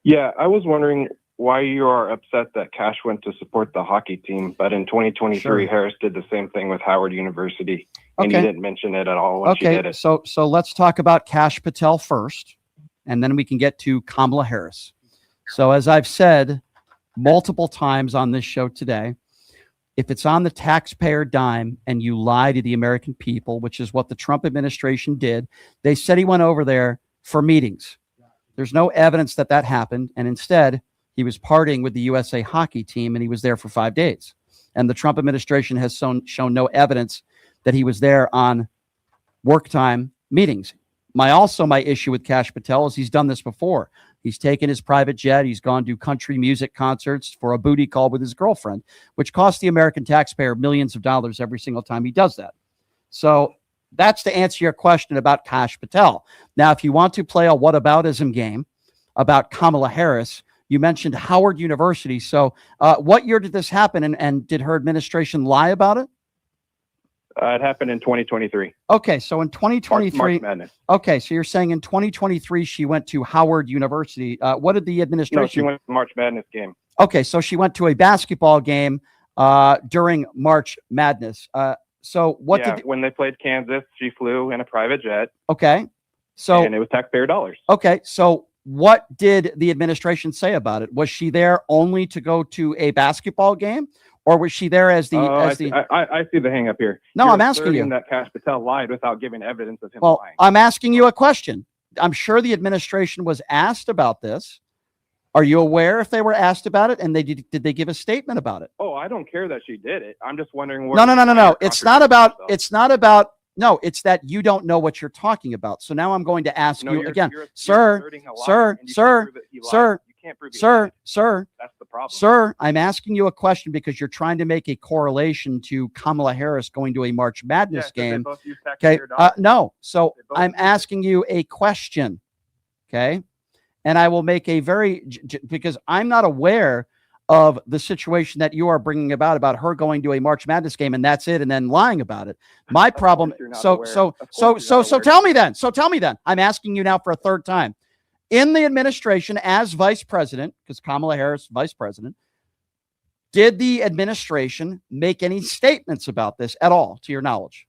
Yeah, I was wondering why you are upset that cash went to support the hockey team, but in 2023, Sure. Harris did the same thing with Howard University, and you Okay. didn't mention it at all when she did Okay, it. so let's talk about Kash Patel first, and then we can get to Kamala Harris. So as I've said multiple times on this show today, if it's on the taxpayer dime and you lie to the American people, which is what the Trump administration did, they said he went over there for meetings. There's no evidence that that happened, and instead he was partying with the USA hockey team, and he was there for 5 days. And the Trump administration has shown no evidence that he was there on work time meetings. My issue with Kash Patel is he's done this before. He's taken his private jet. He's gone to country music concerts for a booty call with his girlfriend, which costs the American taxpayer millions of dollars every single time he does that. So that's to answer your question about Kash Patel. Now, if you want to play a whataboutism game about Kamala Harris, you mentioned Howard University. So what year did this happen, and did her administration lie about it? It happened in 2023. Okay, so in 2023, March Madness. okay, so you're saying in 2023 she went to Howard University. What did the administration? No, she went to the March Madness game. Okay, so she went to a basketball game during March Madness. So what yeah, did? when they played Kansas, she flew in a private jet. Okay, so and it was taxpayer dollars. okay, so what did the administration say about it? Was she there only to go to a basketball game, or was she there as the? I see the hang up here. No, You're I'm asking you. asserting that Kash Patel lied without giving evidence of him Well, lying. I'm asking you a question. I'm sure the administration was asked about this. Are you aware if they were asked about it, and did they give a statement about it? Oh, I don't care that she did it. I'm just wondering No. It's not about. No, it's that you don't know what you're talking about. So now I'm going to ask No, you you're- again, you're sir. asserting a lie, Sir. and you can't prove that he lied. You can't prove he lied. That's the problem. Sir, I'm asking you a question because you're trying to make a correlation to Kamala Harris going to a March Madness 'cause they game. both use Okay. taxpayer dollars. No. So They both I'm use asking you a question. Okay. And I will make a because I'm not aware of the situation that you are bringing about her going to a March Madness game and that's it, and then lying about it. My problem. So tell me then. So tell me then. I'm asking you now for a third time. In the administration as vice president, because Kamala Harris, vice president, did the administration make any statements about this at all, to your knowledge?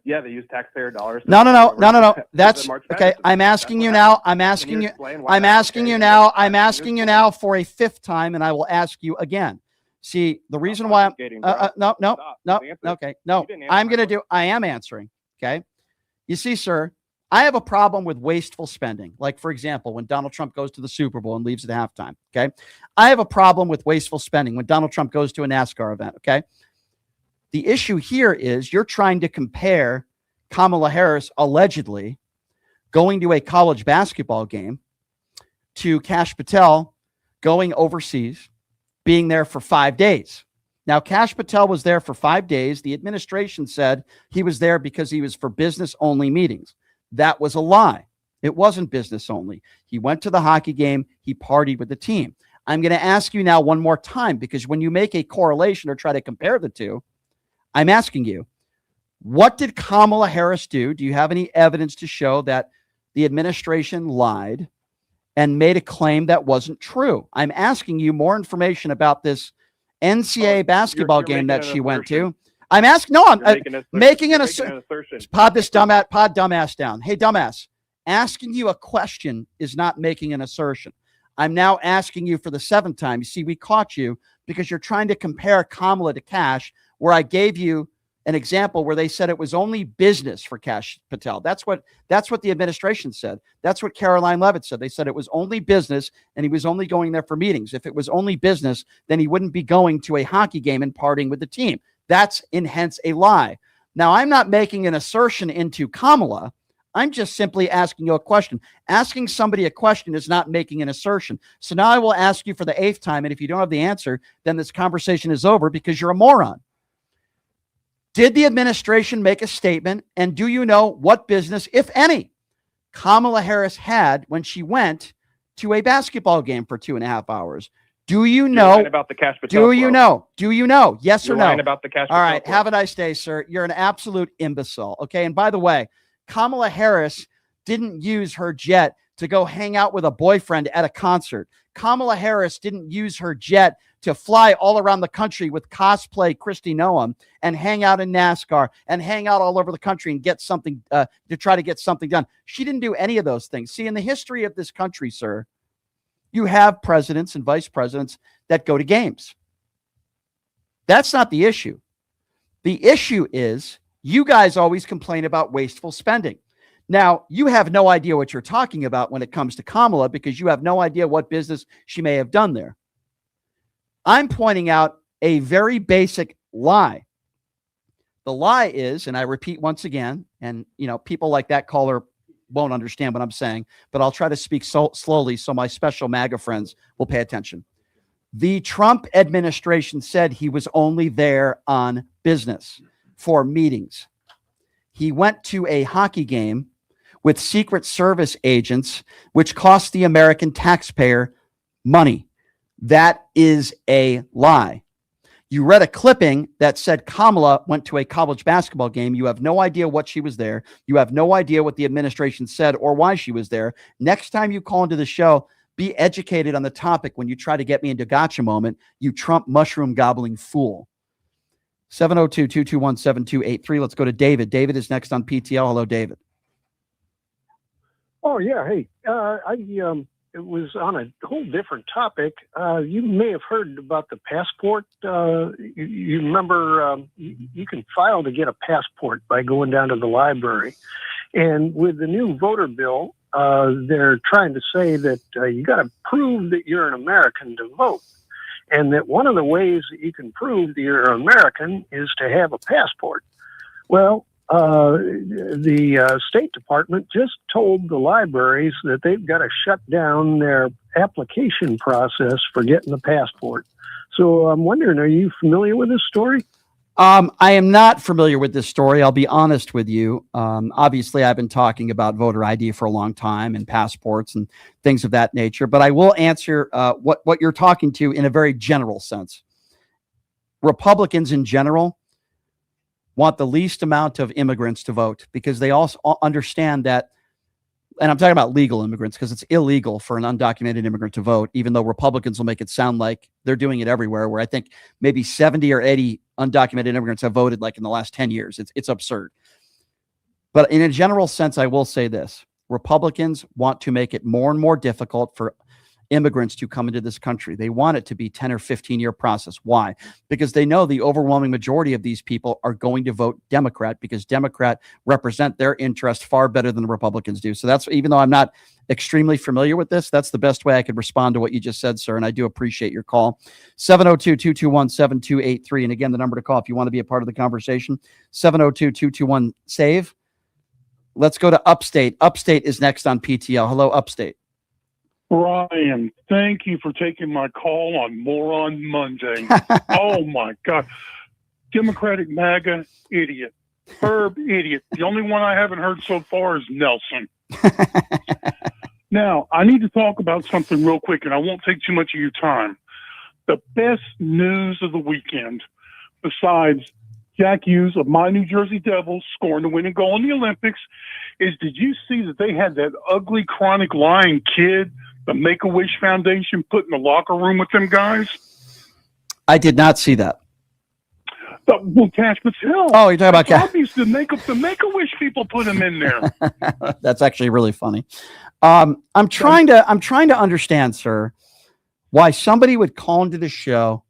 Yeah, they use taxpayer dollars. No. To That's March okay. Madness. I'm asking you now. I'm asking you. I'm asking you now. I'm asking you now for a fifth time, and I will ask you again. See, the reason why I'm no. Okay, no. I am answering. Okay. You see, sir, I have a problem with wasteful spending. Like, for example, when Donald Trump goes to the Super Bowl and leaves at halftime. Okay. I have a problem with wasteful spending when Donald Trump goes to a NASCAR event. Okay. The issue here is you're trying to compare Kamala Harris allegedly going to a college basketball game to Kash Patel going overseas, being there for 5 days. Now, Kash Patel was there for 5 days. The administration said he was there because he was for business-only meetings. That was a lie. It wasn't business only. He went to the hockey game. He partied with the team. I'm going to ask you now one more time, because when you make a correlation or try to compare the two, I'm asking you, what did Kamala Harris do? Do you have any evidence to show that the administration lied and made a claim that wasn't true. I'm asking you more information about this NCAA basketball game that she went to. I'm asking, no, I'm making an assertion. Pod dumbass down. Hey, dumbass, asking you a question is not making an assertion. I'm now asking you for the 7th time. You see, we caught you because you're trying to compare Kamala to Kash, where I gave you an example where they said it was only business for Kash Patel. That's what the administration said. That's what Caroline Leavitt said. They said it was only business and he was only going there for meetings. If it was only business, then he wouldn't be going to a hockey game and partying with the team. That's hence a lie. Now, I'm not making an assertion into Kamala. I'm just simply asking you a question. Asking somebody a question is not making an assertion. So now I will ask you for the 8th time. And if you don't have the answer, then this conversation is over because you're a moron. Did the administration make a statement? And do you know what business, if any, Kamala Harris had when she went to a basketball game for 2.5 hours? Do you know? Lying about the Kash Patel Do you know? Do you know? Yes You're or no? lying about the Kash All Patel right. quote. Have a nice day, sir. You're an absolute imbecile. Okay. And by the way, Kamala Harris didn't use her jet to go hang out with a boyfriend at a concert. Kamala Harris didn't use her jet to fly all around the country with cosplay Kristi Noem and hang out in NASCAR and hang out all over the country and get something to try to get something done. She didn't do any of those things. See, in the history of this country, sir, you have presidents and vice presidents that go to games. That's not the issue. The issue is you guys always complain about wasteful spending. Now, you have no idea what you're talking about when it comes to Kamala because you have no idea what business she may have done there. I'm pointing out a very basic lie. The lie is, and I repeat once again, and people like that caller won't understand what I'm saying, but I'll try to speak so slowly so my special MAGA friends will pay attention. The Trump administration said he was only there on business for meetings. He went to a hockey game with Secret Service agents, which cost the American taxpayer money. That is a lie. You read a clipping that said Kamala went to a college basketball game. You have no idea what she was there. You have no idea what the administration said or why she was there. Next time you call into the show, be educated on the topic when you try to get me into gotcha moment, you Trump mushroom gobbling fool. 702-221-7283. Let's go to David. David is next on PTL. Hello, David. Oh, yeah. Hey, it was on a whole different topic. You may have heard about the passport. You remember you can file to get a passport by going down to the library. And with the new voter bill, they're trying to say that you got to prove that you're an American to vote. And that one of the ways that you can prove that you're an American is to have a passport. Well, the State Department just told the libraries that they've got to shut down their application process for getting a passport. So I'm wondering, are you familiar with this story? I am not familiar with this story. I'll be honest with you. Obviously, I've been talking about voter ID for a long time and passports and things of that nature, but I will answer what you're talking to in a very general sense. Republicans in general want the least amount of immigrants to vote because they also understand that, and I'm talking about legal immigrants because it's illegal for an undocumented immigrant to vote, even though Republicans will make it sound like they're doing it everywhere, where I think maybe 70 or 80 undocumented immigrants have voted like in the last 10 years. It's absurd. But in a general sense, I will say this. Republicans want to make it more and more difficult for immigrants to come into this country. They want it to be 10 or 15-year process. Why? Because they know the overwhelming majority of these people are going to vote Democrat because Democrat represent their interest far better than the Republicans do. So that's, even though I'm not extremely familiar with this, that's the best way I could respond to what you just said, sir. And I do appreciate your call. 702-221-7283. And again, the number to call if you want to be a part of the conversation, 702-221-SAVE. Let's go to Upstate. Upstate is next on PTL. Hello, Upstate. Ryan, thank you for taking my call on Moron Monday. Oh, my God. Democratic MAGA, idiot. Herb, idiot. The only one I haven't heard so far is Nelson. Now, I need to talk about something real quick, and I won't take too much of your time. The best news of the weekend, besides Jack Hughes of my New Jersey Devils scoring the winning goal in the Olympics is, did you see that they had that ugly chronic lying kid the Make-A-Wish Foundation put in the locker room with them guys? I did not see that. Well, Cash Patel. Oh, you're talking about Cash. Obviously, the Make-A-Wish people put him in there. That's actually really funny. I'm trying to understand, sir, why somebody would call into the show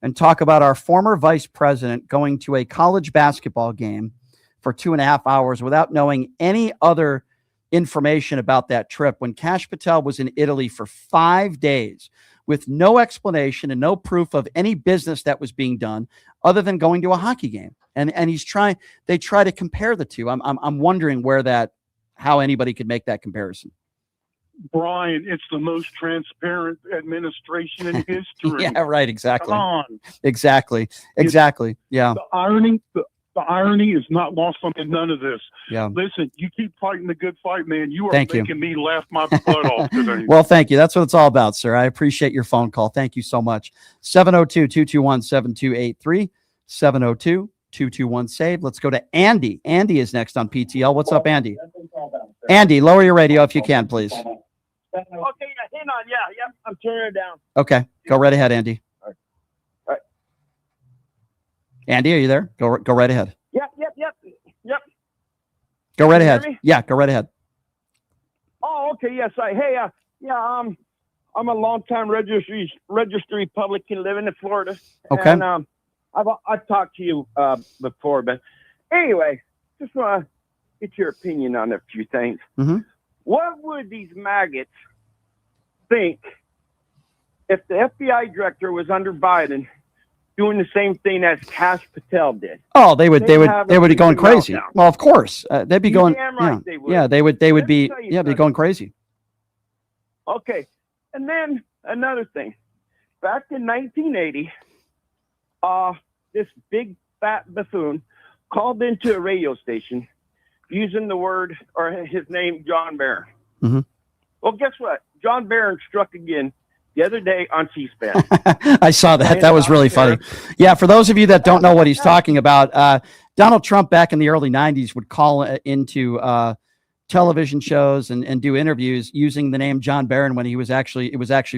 and talk about our former vice president going to a college basketball game for 2.5 hours without knowing any other information about that trip, when Cash Patel was in Italy for 5 days with no explanation and no proof of any business that was being done other than going to a hockey game. And they try to compare the two. I'm wondering how anybody could make that comparison. Brian, it's the most transparent administration in history. Yeah, right. Exactly. Come on. Exactly. Yeah. The irony is not lost on none of this. Yeah. Listen, you keep fighting the good fight, man. You are Thank you. making me laugh my butt off today. Well, thank you. That's what it's all about, sir. I appreciate your phone call. Thank you so much. 702-221-7283. 702-221-SAVE. Let's go to Andy. Andy is next on PTL. What's up, Andy? Andy, lower your radio if you can, please. Okay, hang on. Yeah, I'm turning it down. Okay. Go right ahead, Andy. All right. Andy, are you there? Go right ahead. Yep. Go right Can you ahead. hear me? Yeah, go right ahead. Oh, okay. Yes, I'm a longtime registry Republican living in Florida. Okay. And I've talked to you before, but anyway, just want to get your opinion on a few things. Mm-hmm. What would these maggots think if the FBI director was under Biden doing the same thing as Cash Patel did? Oh, they would be going crazy. meltdown. Well, of course, they'd be going. Damn right they would. Yeah, they would be. Let me tell you Yeah, be going crazy. Okay. And then another thing. Back in 1980, this big fat buffoon called into a radio station using the word or his name, John Barron. Mm-hmm. Well, guess what? John Barron struck again the other day on C-SPAN. I saw that. That was really funny. Yeah, for those of you that don't know what he's talking about, Donald Trump back in the early 90s would call into television shows and do interviews using the name John Barron when it was actually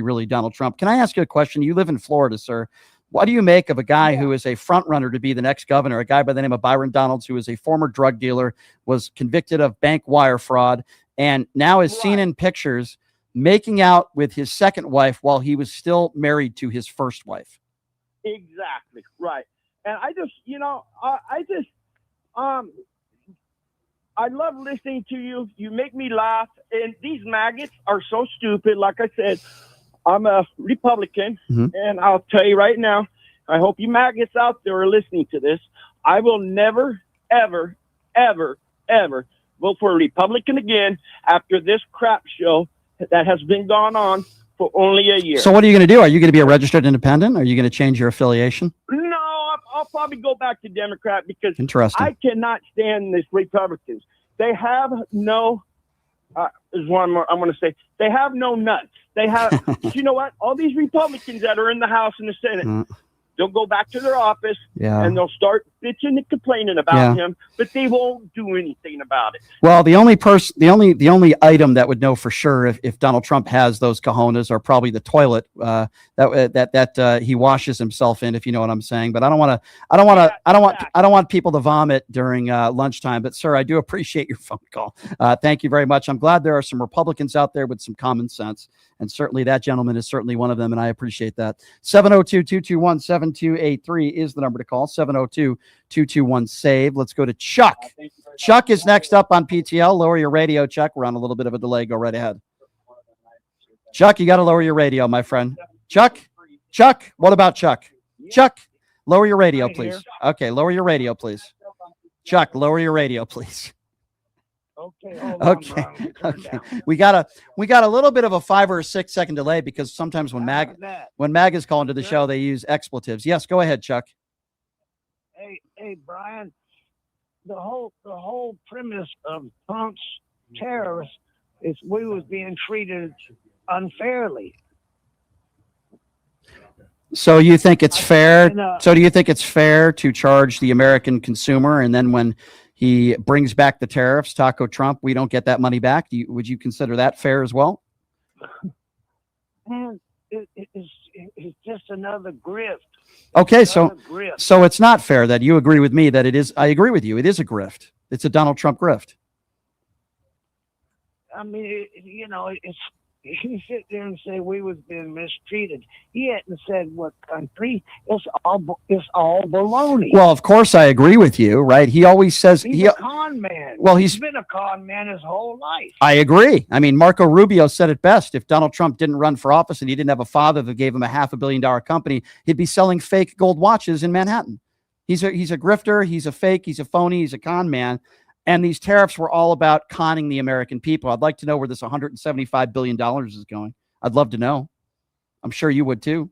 really Donald Trump. Can I ask you a question? You live in Florida, sir. What do you make of a guy who is a front runner to be the next governor, a guy by the name of Byron Donalds, who is a former drug dealer, was convicted of bank wire fraud, and now is seen in pictures making out with his second wife while he was still married to his first wife? Exactly. Right. And I love listening to you. You make me laugh. And these maggots are so stupid. Like I said, I'm a Republican, and I'll tell you right now, I hope you maggots out there are listening to this. I will never, ever, ever, ever vote for a Republican again after this crap show that has been going on for only a year. So what are you going to do? Are you going to be a registered independent? Are you going to change your affiliation? No, I'll probably go back to Democrat because Interesting. I cannot stand these Republicans. They have no, is one more I'm going to say, they have no nuts. They have, you know what? All these Republicans that are in the House and the Senate, they'll go back to their office and they'll start bitching and complaining about him, but they won't do anything about it. Well, the only item that would know for sure if Donald Trump has those cojones are probably the toilet that he washes himself in, if you know what I'm saying. But I don't want people to vomit during lunchtime. But sir, I do appreciate your phone call. Thank you very much. I'm glad there are some Republicans out there with some common sense, and certainly that gentleman is certainly one of them, and I appreciate that. 702-221-7283 is the number to call. 702-221-SAVE. Let's go to Chuck. Chuck is next up on PTL. Lower your radio, Chuck. We're on a little bit of a delay. Go right ahead. Chuck, you got to lower your radio, my friend. Chuck, what about Chuck? Chuck, lower your radio, please. Okay, lower your radio, please. Chuck, lower your radio, please. Okay. We got a little bit of a 5 or 6 second delay because sometimes when MAGAs call into the show, they use expletives. Yes, go ahead, Chuck. Hey, Brian. The whole premise of Trump's terrorists is we was being treated unfairly. So you think it's fair? And, So do you think it's fair to charge the American consumer, and then when he brings back the tariffs, Taco Trump, we don't get that money back? Would you consider that fair as well? Man, it's just another grift. Okay, so Another grift. so it's not fair that you agree with me that it is. I agree with you. It is a grift. It's a Donald Trump grift. I mean, it's he sit there and say we was being mistreated. He hadn't said what country. It's all baloney. Well, of course, I agree with you, right? He always says He's a con man. Well, he's been a con man his whole life. I agree. I mean, Marco Rubio said it best. If Donald Trump didn't run for office and he didn't have a father that gave him a $500 million company, he'd be selling fake gold watches in Manhattan. He's a grifter. He's a fake. He's a phony. He's a con man. And these tariffs were all about conning the American people. I'd like to know where this $175 billion is going. I'd love to know. I'm sure you would too.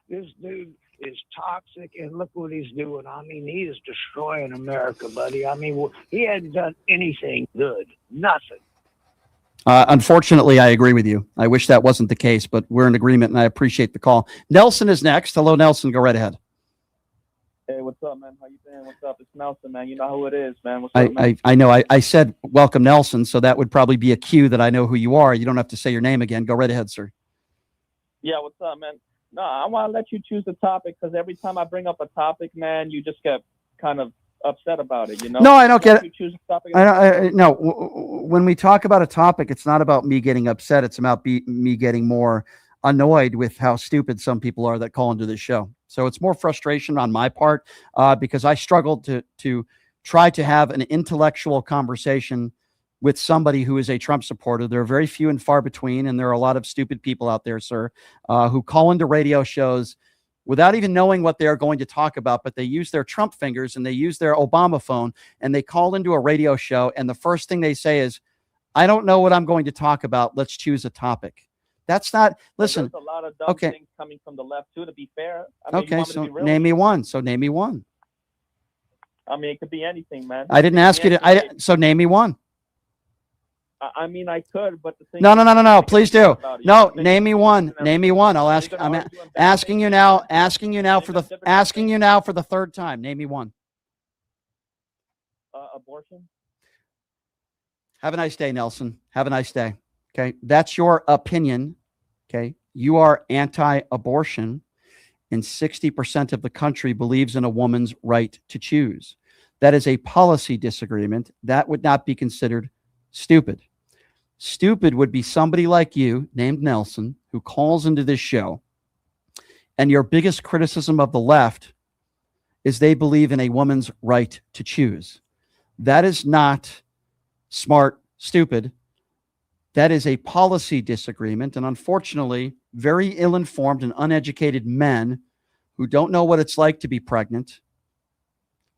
This dude is toxic, and look what he's doing. I mean, he is destroying America, buddy. I mean, he hadn't done anything good. Nothing. Unfortunately, I agree with you. I wish that wasn't the case, but we're in agreement, and I appreciate the call. Nelson is next. Hello, Nelson. Go right ahead. Hey, what's up, man? How you doing? What's up? It's Nelson, man. You know who it is, man. What's up, man? I know. I said welcome, Nelson, so that would probably be a cue that I know who you are. You don't have to say your name again. Go right ahead, sir. Yeah, what's up, man? No, I want to let you choose the topic because every time I bring up a topic, man, you just get kind of upset about it, you know? No, I don't get it. You choose a topic. No, when we talk about a topic, it's not about me getting upset. It's about me getting more annoyed with how stupid some people are that call into this show. So it's more frustration on my part because I struggled to try to have an intellectual conversation with somebody who is a Trump supporter. There are very few and far between, and there are a lot of stupid people out there, sir, who call into radio shows without even knowing what they are going to talk about, but they use their Trump fingers and they use their Obama phone and they call into a radio show, and the first thing they say is, I don't know what I'm going to talk about. Let's choose a topic. That's not, listen. There's a lot of dumb things coming from the left, too, to be fair. I mean, you Okay, want me to so be real? name me one. So name me one. I mean, it could be anything, man. I didn't ask you to, so name me one. I mean, I could, but the thing No, please do. No, name me one. Name me one. I'll ask, I'm asking you now for the third time. Name me one. Abortion. Have a nice day, Nelson. Have a nice day. Okay. That's your opinion. Okay. You are anti-abortion, and 60% of the country believes in a woman's right to choose. That is a policy disagreement. That would not be considered stupid. Stupid would be somebody like you, named Nelson, who calls into this show, and your biggest criticism of the left is they believe in a woman's right to choose. That is not smart, stupid. That is a policy disagreement, and unfortunately, very ill-informed and uneducated men who don't know what it's like to be pregnant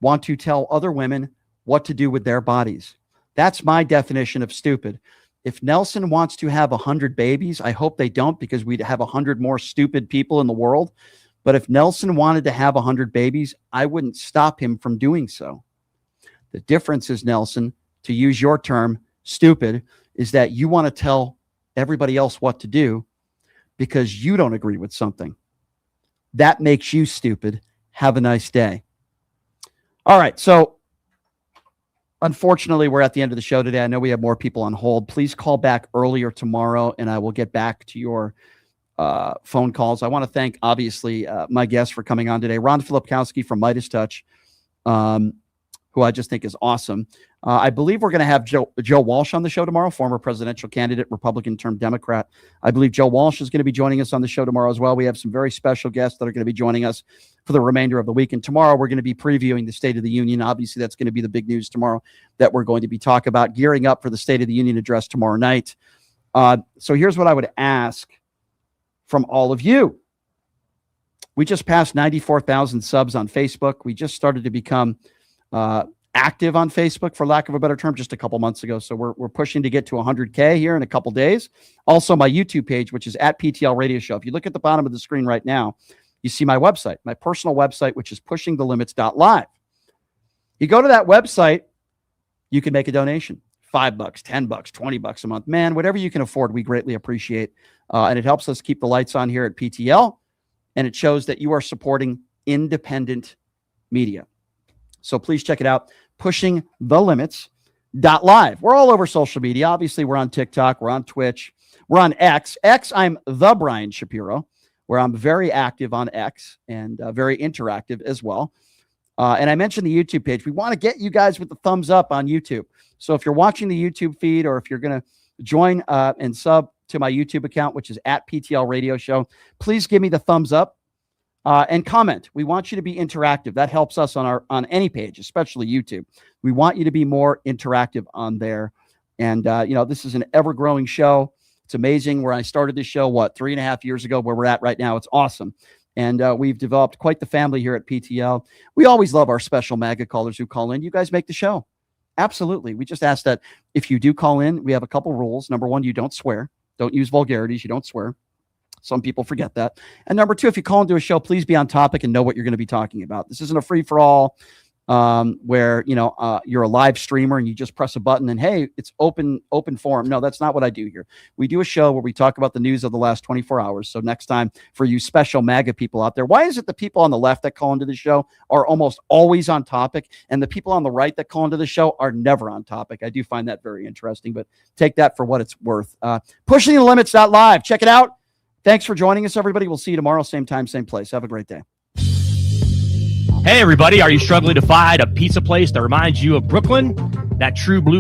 want to tell other women what to do with their bodies. That's my definition of stupid. If Nelson wants to have 100 babies, I hope they don't, because we'd have 100 more stupid people in the world. But if Nelson wanted to have 100 babies, I wouldn't stop him from doing so. The difference is, Nelson, to use your term, stupid, is that you want to tell everybody else what to do because you don't agree with something. That makes you stupid. Have a nice day. All right. So unfortunately, we're at the end of the show today. I know we have more people on hold. Please call back earlier tomorrow, and I will get back to your phone calls. I want to thank, obviously, my guests for coming on today. Ron Filipkowski from Midas Touch, who I just think is awesome. I believe we're going to have Joe Walsh on the show tomorrow, former presidential candidate, Republican turned Democrat. I believe Joe Walsh is going to be joining us on the show tomorrow as well. We have some very special guests that are going to be joining us for the remainder of the week. And tomorrow we're going to be previewing the State of the Union. Obviously, that's going to be the big news tomorrow that we're going to be talking about, gearing up for the State of the Union address tomorrow night. So here's what I would ask from all of you. We just passed 94,000 subs on Facebook. We just started to become active on Facebook, for lack of a better term, just a couple months ago. So we're pushing to get to 100K here in a couple days. Also, my YouTube page, which is at PTL Radio Show. If you look at the bottom of the screen right now, you see my website, my personal website, which is pushingthelimits.live. You go to that website, you can make a donation. $5, $10, $20 a month. Man, whatever you can afford, we greatly appreciate. And it helps us keep the lights on here at PTL. And it shows that you are supporting independent media. So please check it out. PushingTheLimits.live. We're all over social media. Obviously, we're on TikTok. We're on Twitch. We're on X. I'm the Brian Shapiro, where I'm very active on X and very interactive as well. And I mentioned the YouTube page. We want to get you guys with the thumbs up on YouTube. So if you're watching the YouTube feed, or if you're going to join and sub to my YouTube account, which is at PTL Radio Show, please give me the thumbs up and comment. We want you to be interactive. That helps us on any page, especially YouTube. We want you to be more interactive on there. And, this is an ever-growing show. It's amazing where I started this show, 3.5 years ago, where we're at right now. It's awesome. And we've developed quite the family here at PTL. We always love our special MAGA callers who call in. You guys make the show. Absolutely. We just ask that if you do call in, we have a couple rules. Number one, you don't swear. Don't use vulgarities. You don't swear. Some people forget that. And number two, if you call into a show, please be on topic and know what you're going to be talking about. This isn't a free-for-all where, you're a live streamer and you just press a button and, hey, it's open forum. No, that's not what I do here. We do a show where we talk about the news of the last 24 hours. So next time, for you special MAGA people out there, why is it the people on the left that call into the show are almost always on topic, and the people on the right that call into the show are never on topic? I do find that very interesting, but take that for what it's worth. PushingTheLimits.live. Check it out. Thanks for joining us, everybody. We'll see you tomorrow, same time, same place. Have a great day. Hey, everybody. Are you struggling to find a pizza place that reminds you of Brooklyn? That True Blue